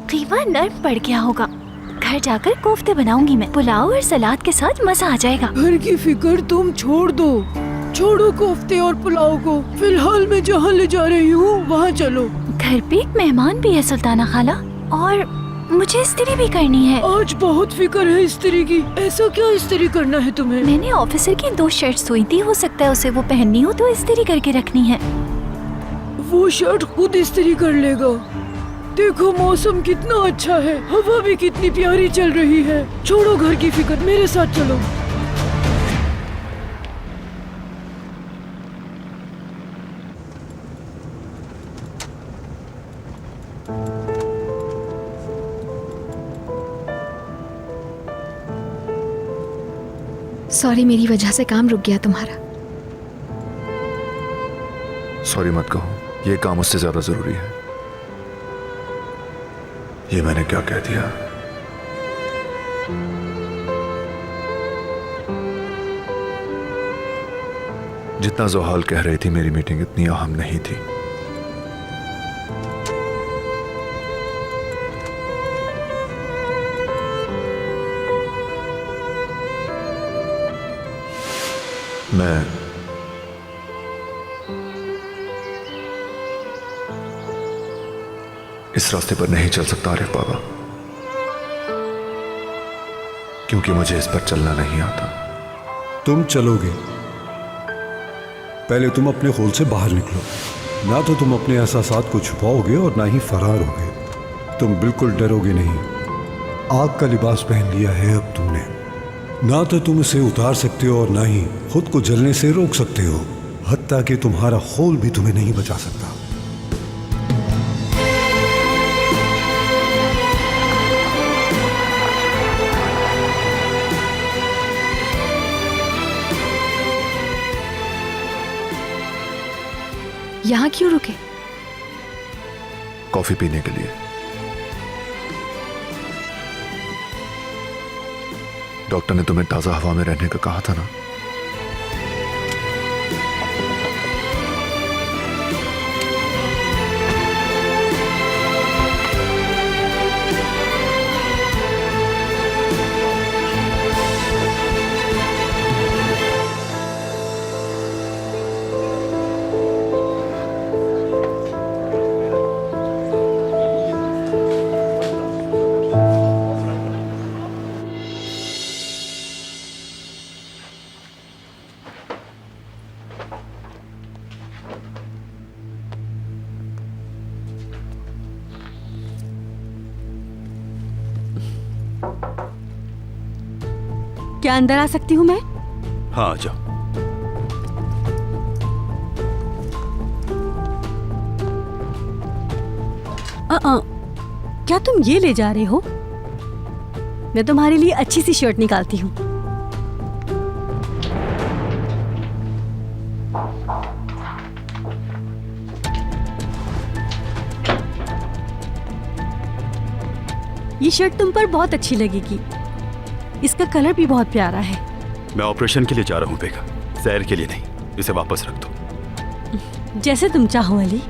G: कीमा नर्म पड़ गया होगा। घर जाकर कोफ्ते बनाऊंगी मैं। पुलाव और सलाद के साथ मजा आ जाएगा।
K: घर की फिक्र तुम छोड़ दो, छोड़ो कोफ्ते और पुलाव को। फिलहाल मैं जहाँ ले जा रही हूँ वहाँ चलो।
G: घर पे एक मेहमान भी है सुल्ताना खाला, और मुझे इस्त्री भी करनी है।
K: आज बहुत फिक्र है इस्त्री की। ऐसा क्या इस्त्री करना है तुम्हें?
G: मैंने ऑफिसर की 2 शर्ट सुई थी, हो सकता है उसे वो पहननी हो तो इस्त्री करके रखनी है।
K: वो शर्ट खुद इस्त्री कर लेगा। देखो मौसम कितना अच्छा है, हवा भी कितनी प्यारी चल रही है। छोड़ो घर की फिक्र, मेरे साथ चलो।
Q: सॉरी, मेरी वजह से काम रुक गया तुम्हारा।
H: सॉरी मत कहो, ये काम उससे ज्यादा जरूरी है। ये मैंने क्या कह दिया? जितना जोहाल कह रही थी मेरी मीटिंग इतनी अहम नहीं थी। मैं इस रास्ते पर नहीं चल सकता आरिफ बाबा, क्योंकि मुझे इस पर चलना नहीं आता।
M: तुम चलोगे, पहले तुम अपने खोल से बाहर निकलो। ना तो तुम अपने एहसासात को छुपाओगे और ना ही फरार होगे। तुम बिल्कुल डरोगे नहीं। आग का लिबास पहन लिया है अब तुमने। ना तो तुम इसे उतार सकते हो और ना ही खुद को जलने से रोक सकते हो। हत्ता कि तुम्हारा खोल भी तुम्हें नहीं बचा सकता।
Q: यहाँ क्यों रुके?
H: कॉफी पीने के लिए। डॉक्टर ने तुम्हें ताजा हवा में रहने का कहा था ना?
C: क्या अंदर आ सकती हूँ मैं?
J: हाँ आ जाओ।
C: क्या तुम ये ले जा रहे हो? मैं तुम्हारे लिए अच्छी सी शर्ट निकालती हूँ। ये शर्ट तुम पर बहुत अच्छी लगेगी। इसका कलर भी बहुत प्यारा है।
J: मैं ऑपरेशन के लिए जा रहा हूँ बेगा, सैर के लिए नहीं। इसे वापस रख दो।
C: जैसे तुम चाहो अली।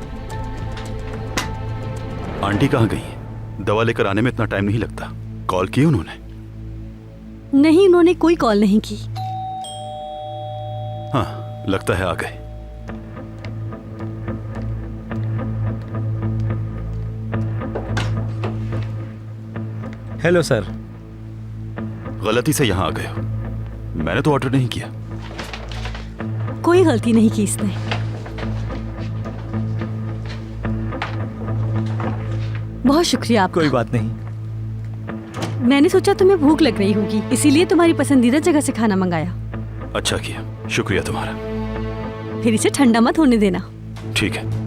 J: आंटी कहाँ गई हैं? दवा लेकर आने में इतना टाइम नहीं लगता। कॉल की उन्होंने?
C: नहीं, उन्होंने कोई कॉल नहीं की।
J: हाँ, लगता है आ गए।
O: Hello sir.
J: गलती से यहाँ आ गए हो। मैंने तो ऑर्डर नहीं किया।
C: कोई गलती नहीं की इसने। बहुत शुक्रिया आपका।
O: कोई बात नहीं।
C: मैंने सोचा तुम्हें भूख लग रही होगी, इसीलिए तुम्हारी पसंदीदा जगह से खाना मंगाया।
J: अच्छा किया, शुक्रिया तुम्हारा।
C: फिर इसे ठंडा मत होने देना।
J: ठीक है।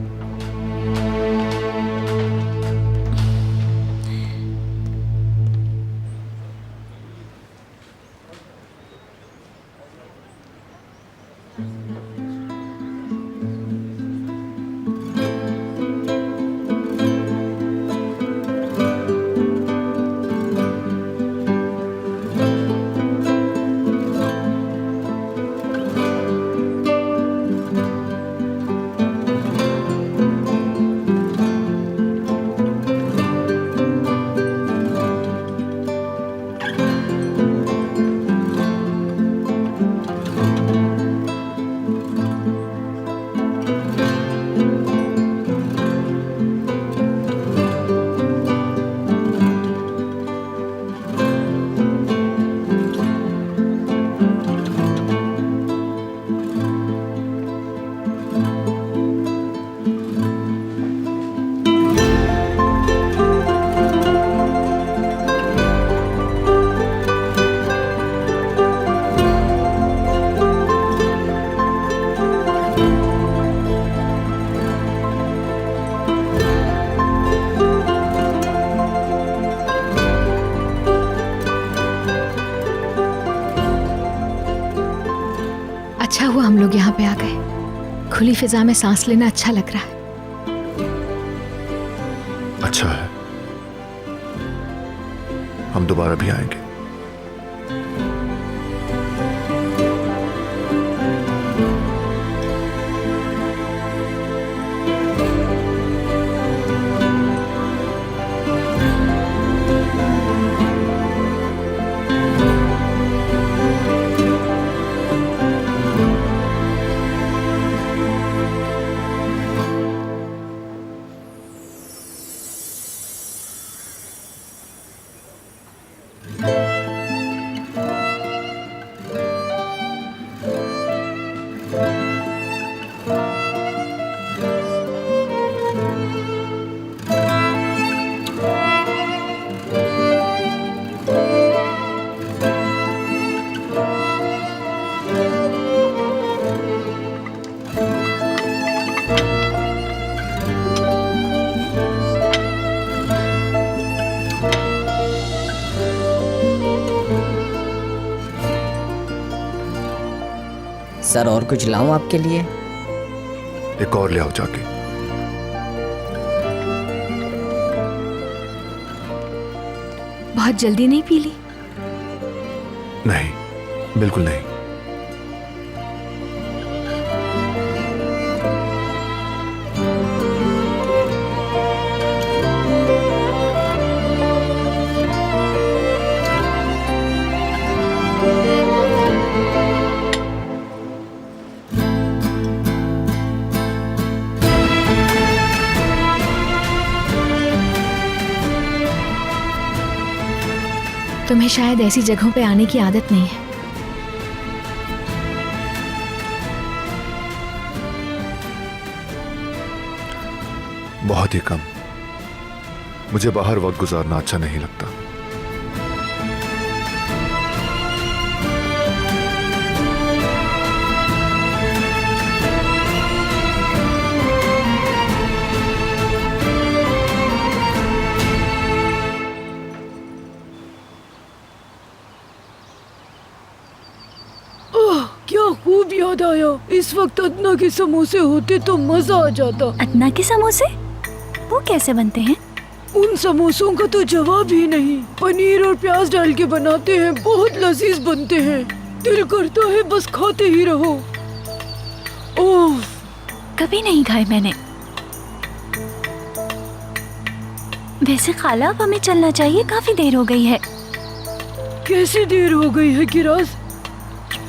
Q: अच्छा हुआ हम लोग यहाँ पे आ गए। खुली फिजा में सांस लेना अच्छा लग रहा है।
H: अच्छा है, हम दोबारा भी आएंगे।
R: सर और कुछ लाऊं आपके लिए?
H: एक और ले आओ जाके।
Q: बहुत जल्दी नहीं पी ली?
H: नहीं, बिल्कुल नहीं।
Q: तुम्हें शायद ऐसी जगहों पे आने की आदत नहीं है।
H: बहुत ही कम। मुझे बाहर वक्त गुजारना अच्छा नहीं लगता।
K: क्या खूब याद आया। इस वक्त अदना के समोसे होते तो मजा आ जाता।
G: अदना के समोसे? वो कैसे बनते हैं?
K: उन समोसों का तो जवाब ही नहीं। पनीर और प्याज डाल के बनाते हैं, बहुत लजीज बनते हैं। दिल करता है बस खाते ही रहो। ओह,
G: कभी नहीं खाए मैंने। वैसे खाला अब हमें चलना चाहिए, काफी देर हो गई है।
K: कैसी देर हो गई है किराज?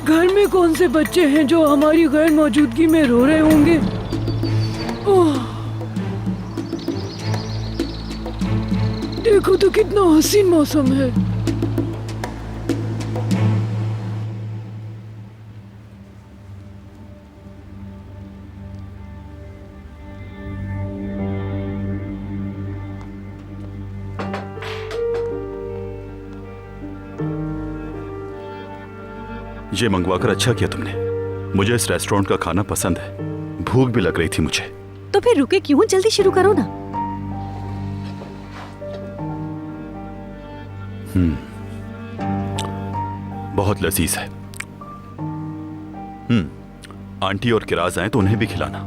K: घर में कौन से बच्चे हैं जो हमारी गैर मौजूदगी में रो रहे होंगे? ओह, देखो तो कितना हसीन मौसम है।
J: ये मंगवाकर अच्छा किया तुमने। मुझे इस रेस्टोरेंट का खाना पसंद है, भूख भी लग रही थी मुझे।
C: तो फिर रुके क्यों, जल्दी शुरू करो ना।
J: बहुत लजीज है। आंटी और किराज आए तो उन्हें भी खिलाना।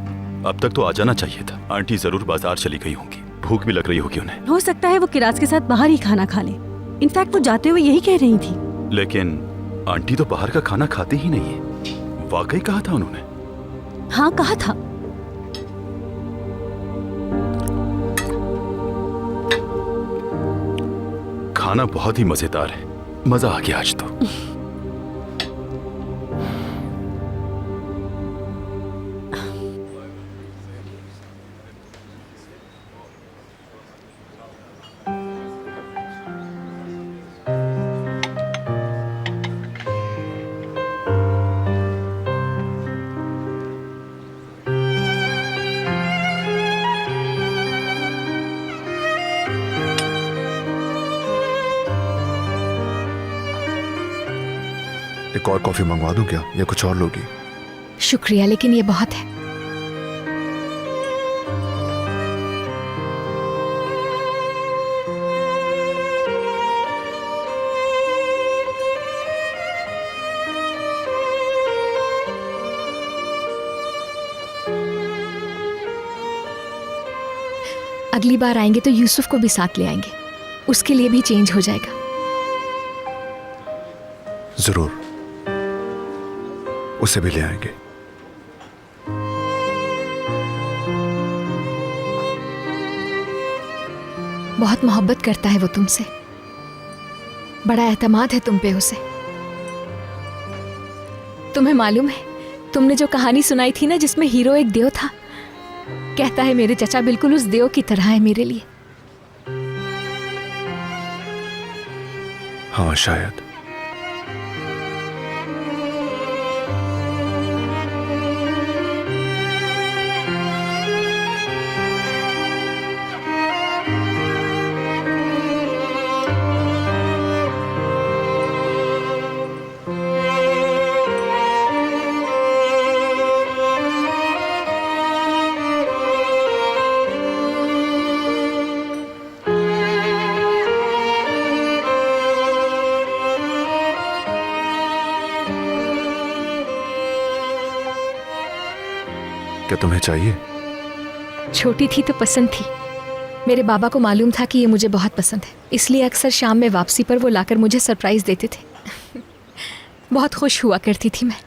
J: अब तक तो आ जाना चाहिए था। आंटी जरूर बाजार चली गई होंगी, भूख भी लग रही होगी उन्हें।
C: हो सकता है वो किराज के साथ बाहर ही खाना खा ले। इनफैक्ट वो जाते हुए यही कह रही थी।
J: लेकिन आंटी तो बाहर का खाना खाती ही नहीं है। वाकई कहा था उन्होंने?
C: हाँ कहा था।
J: खाना बहुत ही मजेदार है, मजा आ गया आज तो।
H: एक और कॉफी मंगवा दूं क्या, या कुछ और लोगी?
Q: शुक्रिया, लेकिन ये बहुत है। अगली बार आएंगे तो यूसुफ को भी साथ ले आएंगे, उसके लिए भी चेंज हो जाएगा।
H: जरूर, उसे भी ले आएंगे।
Q: बहुत मोहब्बत करता है वो तुमसे, बड़ा एतमाद है तुम पे उसे। तुम्हें मालूम है, तुमने जो कहानी सुनाई थी ना जिसमें हीरो एक देव था, कहता है मेरे चचा बिल्कुल उस देव की तरह है मेरे लिए।
H: हाँ शायद। क्या तुम्हें चाहिए?
Q: छोटी थी तो पसंद थी। मेरे बाबा को मालूम था कि ये मुझे बहुत पसंद है, इसलिए अक्सर शाम में वापसी पर वो लाकर मुझे सरप्राइज देते थे। बहुत खुश हुआ करती थी मैं।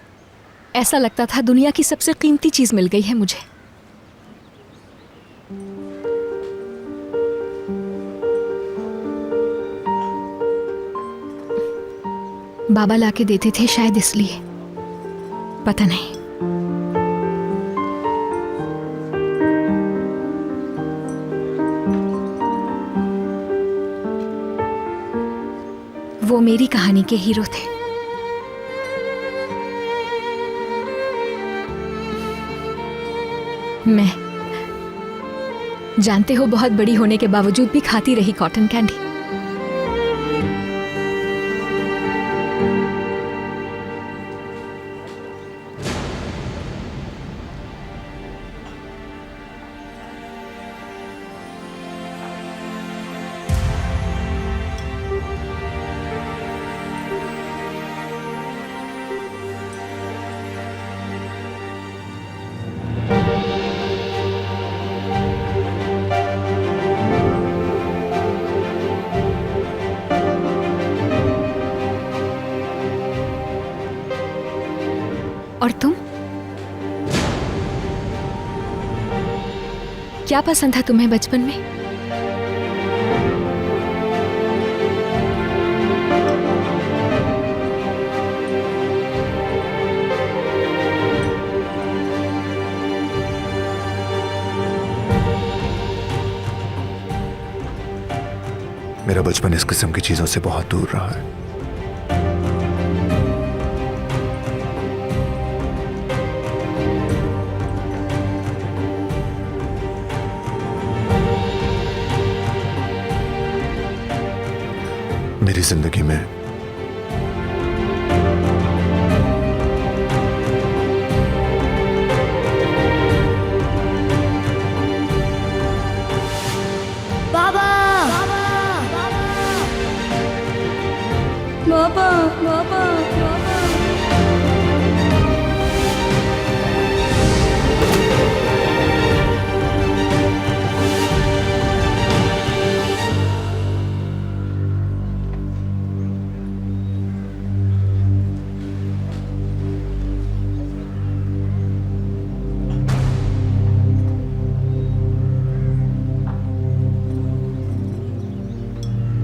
Q: ऐसा लगता था दुनिया की सबसे कीमती चीज मिल गई है मुझे। बाबा लाके देते थे शायद इसलिए, पता नहीं। वो मेरी कहानी के हीरो थे। मैं, जानते हो, बहुत बड़ी होने के बावजूद भी खाती रही कॉटन कैंडी। और तुम? क्या पसंद था तुम्हें बचपन में?
H: मेरा बचपन इस किस्म की चीजों से बहुत दूर रहा है। मेरी जिंदगी में
F: बाबा
E: बाबा बाबा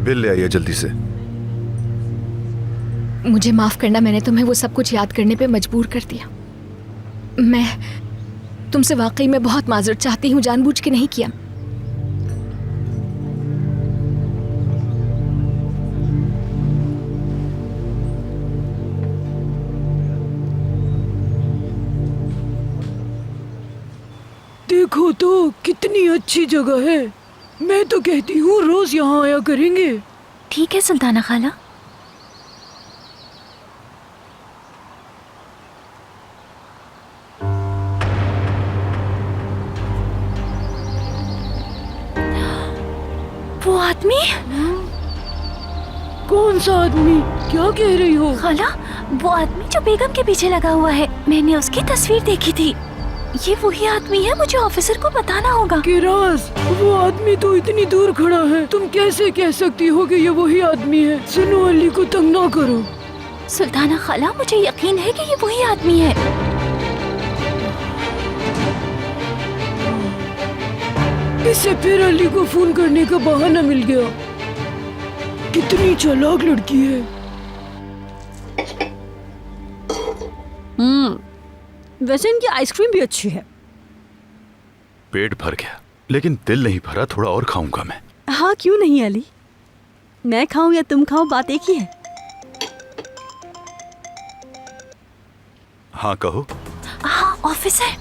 H: बिल ले आइए जल्दी से।
Q: मुझे माफ करना, मैंने तुम्हें वो सब कुछ याद करने पे मजबूर कर दिया। मैं तुमसे वाकई में बहुत माजरत चाहती हूँ, जानबूझ के नहीं किया।
K: देखो तो कितनी अच्छी जगह है। मैं तो कहती हूँ रोज यहाँ आया करेंगे।
G: ठीक है सुल्ताना खाला। वो आदमी?
K: कौन सा आदमी? क्या कह रही हो?
G: खाला, वो आदमी जो बेगम के पीछे लगा हुआ है, मैंने उसकी तस्वीर देखी थी। ये वही आदमी है, मुझे ऑफिसर को बताना होगा।
K: किरास, वो आदमी तो इतनी दूर खड़ा है, तुम कैसे कह सकती हो कि ये वही आदमी है? सुनो, अली को तंग ना करो।
G: सुल्ताना खाला, मुझे यकीन है कि ये वही आदमी है।
K: इससे फिर अली को फोन करने का बहाना मिल गया। कितनी चालाक लड़की है।
C: वैसे इनकी आइसक्रीम भी अच्छी है।
J: पेट भर गया, लेकिन दिल नहीं भरा। थोड़ा और खाऊंगा मैं।
C: हाँ, क्यों नहीं अली? मैं खाऊं या तुम खाओ, बात एक ही है।
J: हाँ कहो।
G: हाँ ऑफिसर,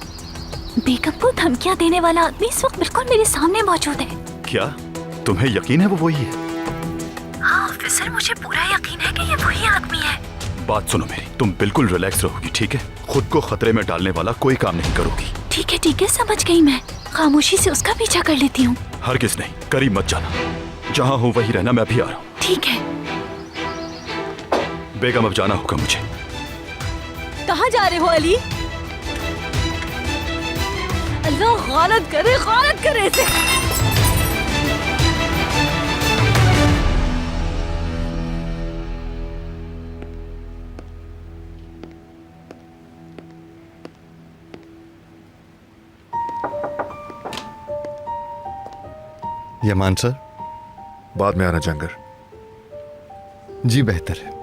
G: बेगम को धमकियां देने वाला आदमी इस वक्त बिल्कुल मेरे सामने मौजूद है।
J: क्या तुम्हें यकीन है वो वही है?
G: हाँ ऑफिसर, मुझे पूरा यकीन है कि ये वही आदमी है।
J: बात सुनो मेरी, तुम बिल्कुल रिलैक्स रहोगी, ठीक है? खुद को खतरे में डालने वाला कोई काम नहीं करोगी।
G: ठीक है, समझ गई मैं। खामोशी से उसका पीछा कर लेती हूँ।
J: हरगिज़ नहीं, करीब मत जाना। जहाँ हूँ वहीं रहना, मैं भी आ रहा हूँ।
G: ठीक है।
J: बेगम, अब जाना होगा मुझे।
C: कहाँ जा रहे हो अली? अल्लाह गारत करे इसे।
N: यमान सर,
H: बाद में आना जंगर।
N: जी बेहतर है।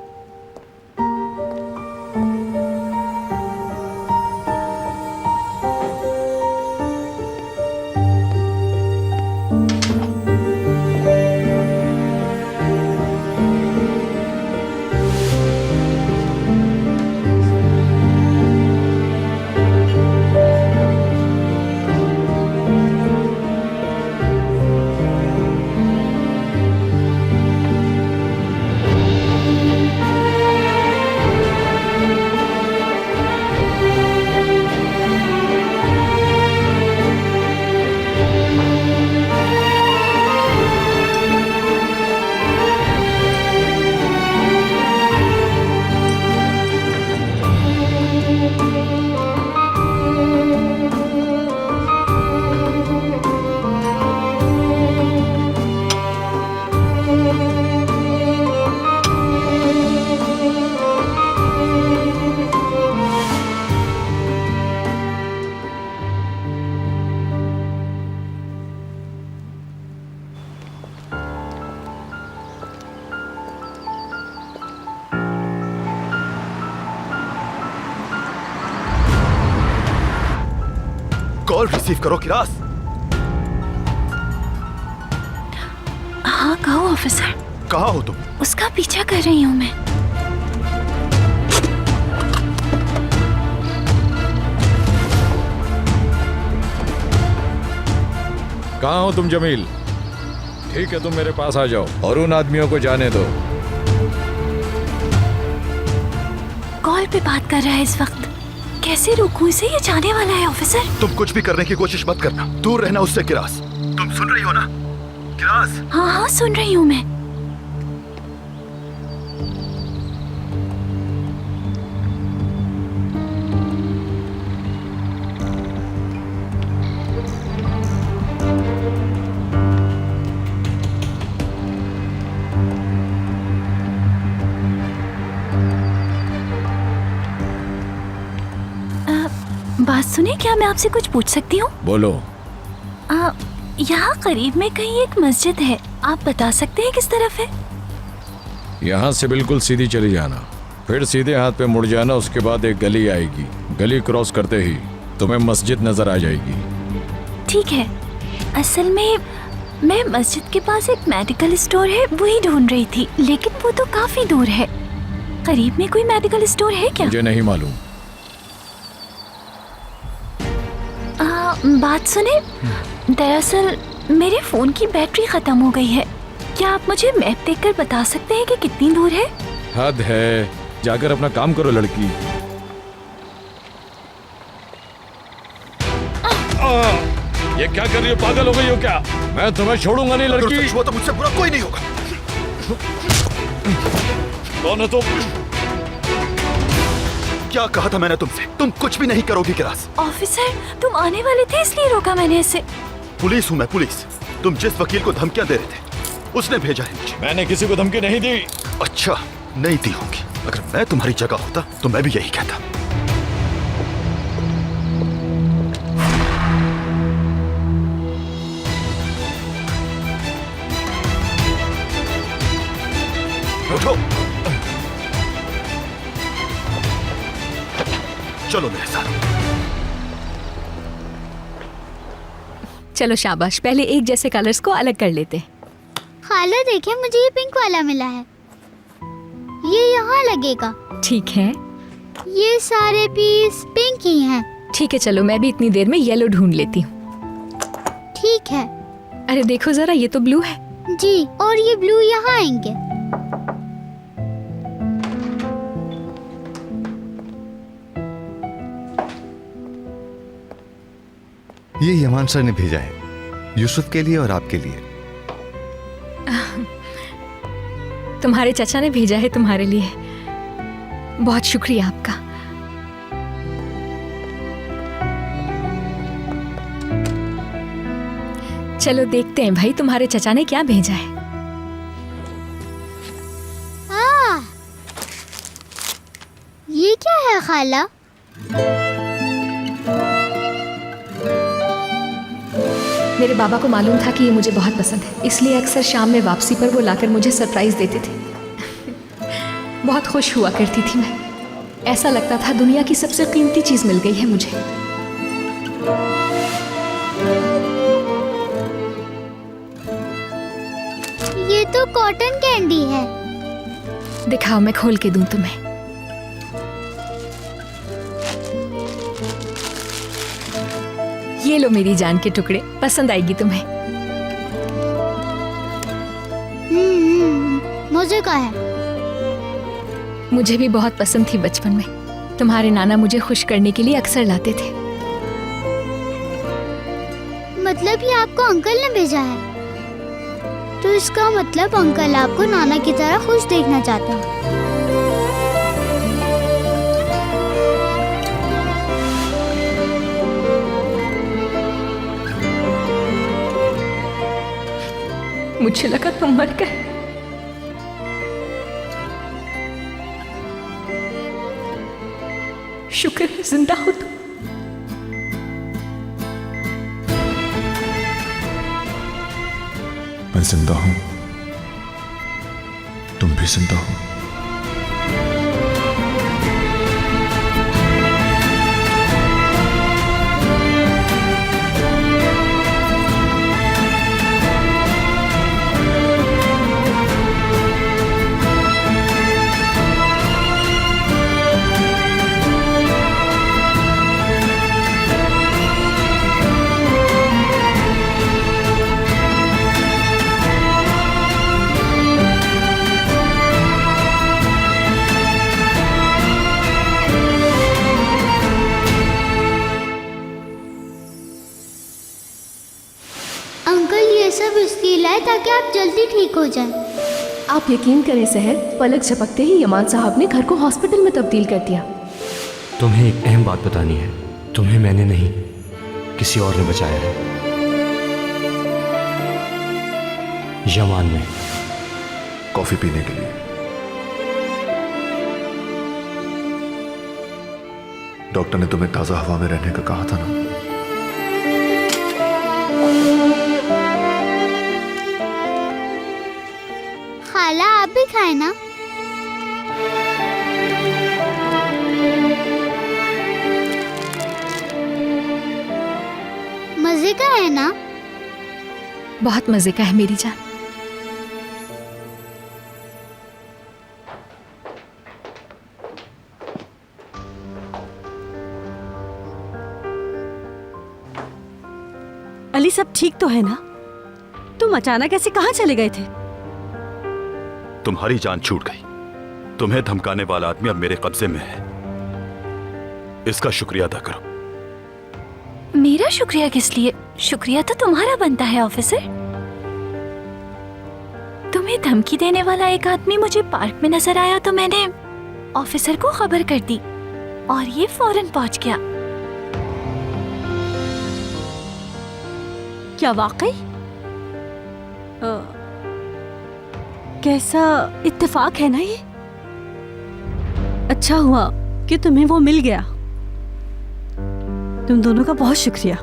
H: कॉल रिसीव करो किरास।
G: हाँ कहो ऑफिसर।
H: कहाँ हो तुम?
G: उसका पीछा कर रही हूँ मैं।
S: कहाँ हो तुम जमील? ठीक है, तुम मेरे पास आ जाओ और उन आदमियों को जाने दो।
G: कॉल पे बात कर रहा है इस वक्त, कैसे रोकूं इसे? ये जाने वाला है ऑफिसर।
H: तुम कुछ भी करने की कोशिश मत करना, दूर रहना उससे किरास। तुम सुन रही हो ना किरास?
G: हाँ हाँ सुन रही हूँ मैं। बात सुने, क्या मैं आपसे कुछ पूछ सकती हूँ?
S: बोलो।
G: यहाँ करीब में कहीं एक मस्जिद है, आप बता सकते हैं किस तरफ है?
S: यहाँ से बिल्कुल सीधी चली जाना, फिर सीधे हाथ पे मुड़ जाना, उसके बाद एक गली आएगी। गली क्रॉस करते ही तुम्हें मस्जिद नजर आ जाएगी।
G: ठीक है। असल में मैं मस्जिद के पास एक मेडिकल स्टोर है वही ढूंढ रही थी, लेकिन वो तो काफी दूर है। करीब में कोई मेडिकल स्टोर है क्या?
S: मुझे नहीं मालूम।
G: बात सुने, दरअसल मेरे फोन की बैटरी खत्म हो गई है। क्या आप मुझे मैप देखकर बता सकते हैं कि कितनी दूर है?
S: हद है, जाकर अपना काम करो लड़की। ये क्या कर रही हो? पागल हो गई हो क्या? मैं तुम्हें छोड़ूंगा नहीं लड़की।
H: अगर तो मुझसे बुरा कोई नहीं होगा।
S: कौन है तुम?
H: क्या कहा था मैंने तुमसे? तुम कुछ भी नहीं करोगी किरास।
G: ऑफिसर, तुम आने वाले थे इसलिए रोका मैंने इसे।
H: पुलिस हूँ मैं, पुलिस। तुम जिस वकील को धमकियां दे रहे थे उसने भेजा है मुझे।
S: मैंने किसी को धमकी नहीं दी।
H: अच्छा, नहीं दी होगी। अगर मैं तुम्हारी जगह होता तो मैं भी यही कहता। उठो, चलो मेरे साथ।
Q: चलो शाबाश, पहले एक जैसे कलर्स को अलग कर लेते।
F: खाला देखिए, मुझे ये पिंक वाला मिला है, ये यहाँ लगेगा।
Q: ठीक है,
F: ये सारे पीस पिंक ही हैं।
Q: ठीक है, चलो मैं भी इतनी देर में येलो ढूंढ लेती हूँ।
F: ठीक है।
Q: अरे देखो जरा, ये तो ब्लू है।
F: जी, और ये ब्लू यहाँ आएंगे।
N: ये यमान सर ने भेजा है, यूसुफ के लिए और आपके लिए।
Q: तुम्हारे चाचा ने भेजा है तुम्हारे लिए। बहुत शुक्रिया आपका। चलो देखते हैं भाई तुम्हारे चाचा ने क्या भेजा है।
F: ये क्या है खाला?
Q: मेरे बाबा को मालूम था कि ये मुझे बहुत पसंद है, इसलिए अक्सर शाम में वापसी पर वो लाकर मुझे सरप्राइज देते थे। बहुत खुश हुआ करती थी मैं। ऐसा लगता था दुनिया की सबसे कीमती चीज मिल गई है मुझे।
F: ये तो कॉटन कैंडी है।
Q: दिखाओ, मैं खोल के दूं तुम्हें। ये लो मेरी जान के टुकड़े, पसंद आएगी तुम्हें।
F: मुझे का है।
Q: मुझे भी बहुत पसंद थी बचपन में। तुम्हारे नाना मुझे खुश करने के लिए अक्सर लाते थे।
F: मतलब ये आपको अंकल ने भेजा है? तो इसका मतलब अंकल आपको नाना की तरह खुश देखना चाहते हैं।
Q: मुझे लगा तुम मर गए। शुक्र है जिंदा हो तुम।
H: मैं जिंदा हूं, तुम भी जिंदा हो।
F: आप जल्दी ठीक हो जाएं।
T: आप यकीन करें सहर, पलक झपकते ही यमान साहब ने घर को हॉस्पिटल में तब्दील कर दिया।
O: तुम्हें एक अहम बात बतानी है। तुम्हें मैंने नहीं, किसी और ने बचाया है। यमान ने।
H: कॉफी पीने के लिए। डॉक्टर ने तुम्हें ताजा हवा में रहने का कहा था ना।
F: खाला आप भी खाए ना। मजे का है ना?
Q: बहुत मजे का है मेरी जान।
C: अली सब ठीक तो है ना? तुम अचानक ऐसे कहाँ चले गए थे?
J: तुम्हारी जान छूट गई। तुम्हें धमकाने वाला आदमी अब मेरे कब्जे में है। इसका शुक्रिया अदा करो।
G: मेरा शुक्रिया किस लिए? शुक्रिया तो तुम्हारा बनता है ऑफिसर। तुम्हें धमकी देने वाला एक आदमी मुझे पार्क में नजर आया तो मैंने ऑफिसर को खबर कर दी और ये फौरन पहुंच गया।
C: क्या वाकई? कैसा इत्तेफाक है ना ये। अच्छा हुआ कि तुम्हें वो मिल गया। तुम दोनों का बहुत शुक्रिया।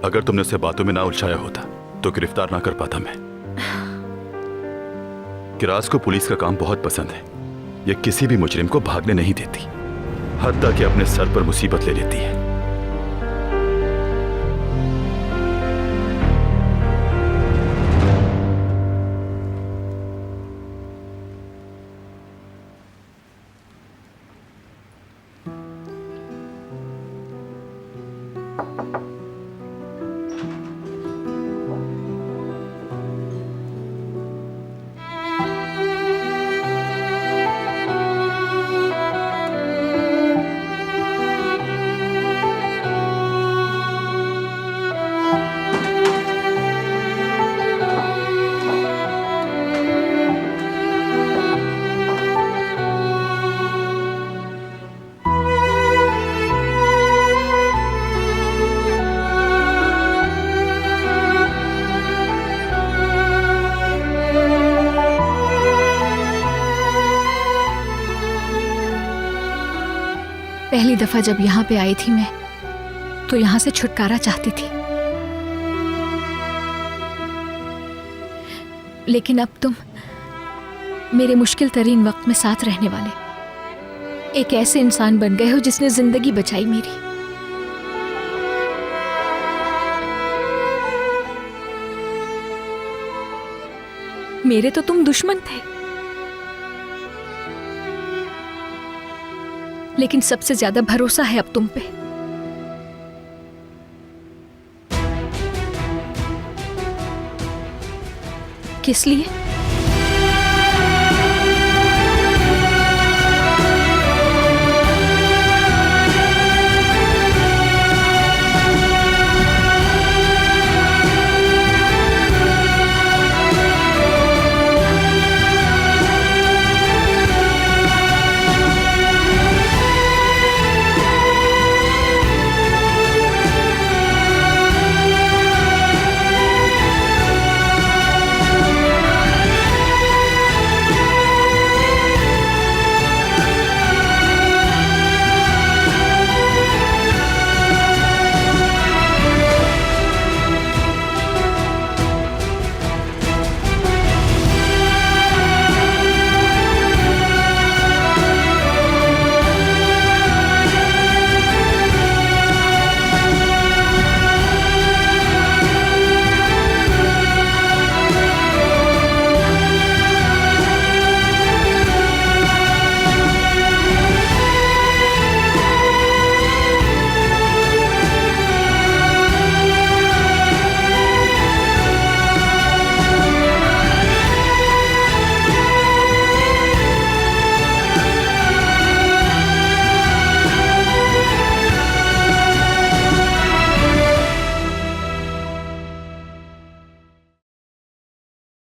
J: अगर तुमने उसे बातों में ना उलझाया होता तो गिरफ्तार ना कर पाता मैं। किराज को पुलिस का काम बहुत पसंद है। ये किसी भी मुजरिम को भागने नहीं देती, हत्ता कि अपने सर पर मुसीबत ले लेती है।
Q: पहली दफा जब यहाँ पे आई थी मैं तो यहाँ से छुटकारा चाहती थी, लेकिन अब तुम मेरे मुश्किल तरीन वक्त में साथ रहने वाले एक ऐसे इंसान बन गए हो जिसने जिंदगी बचाई मेरी। मेरे तो तुम दुश्मन थे, लेकिन सबसे ज्यादा भरोसा है अब तुम पे। किस लिए?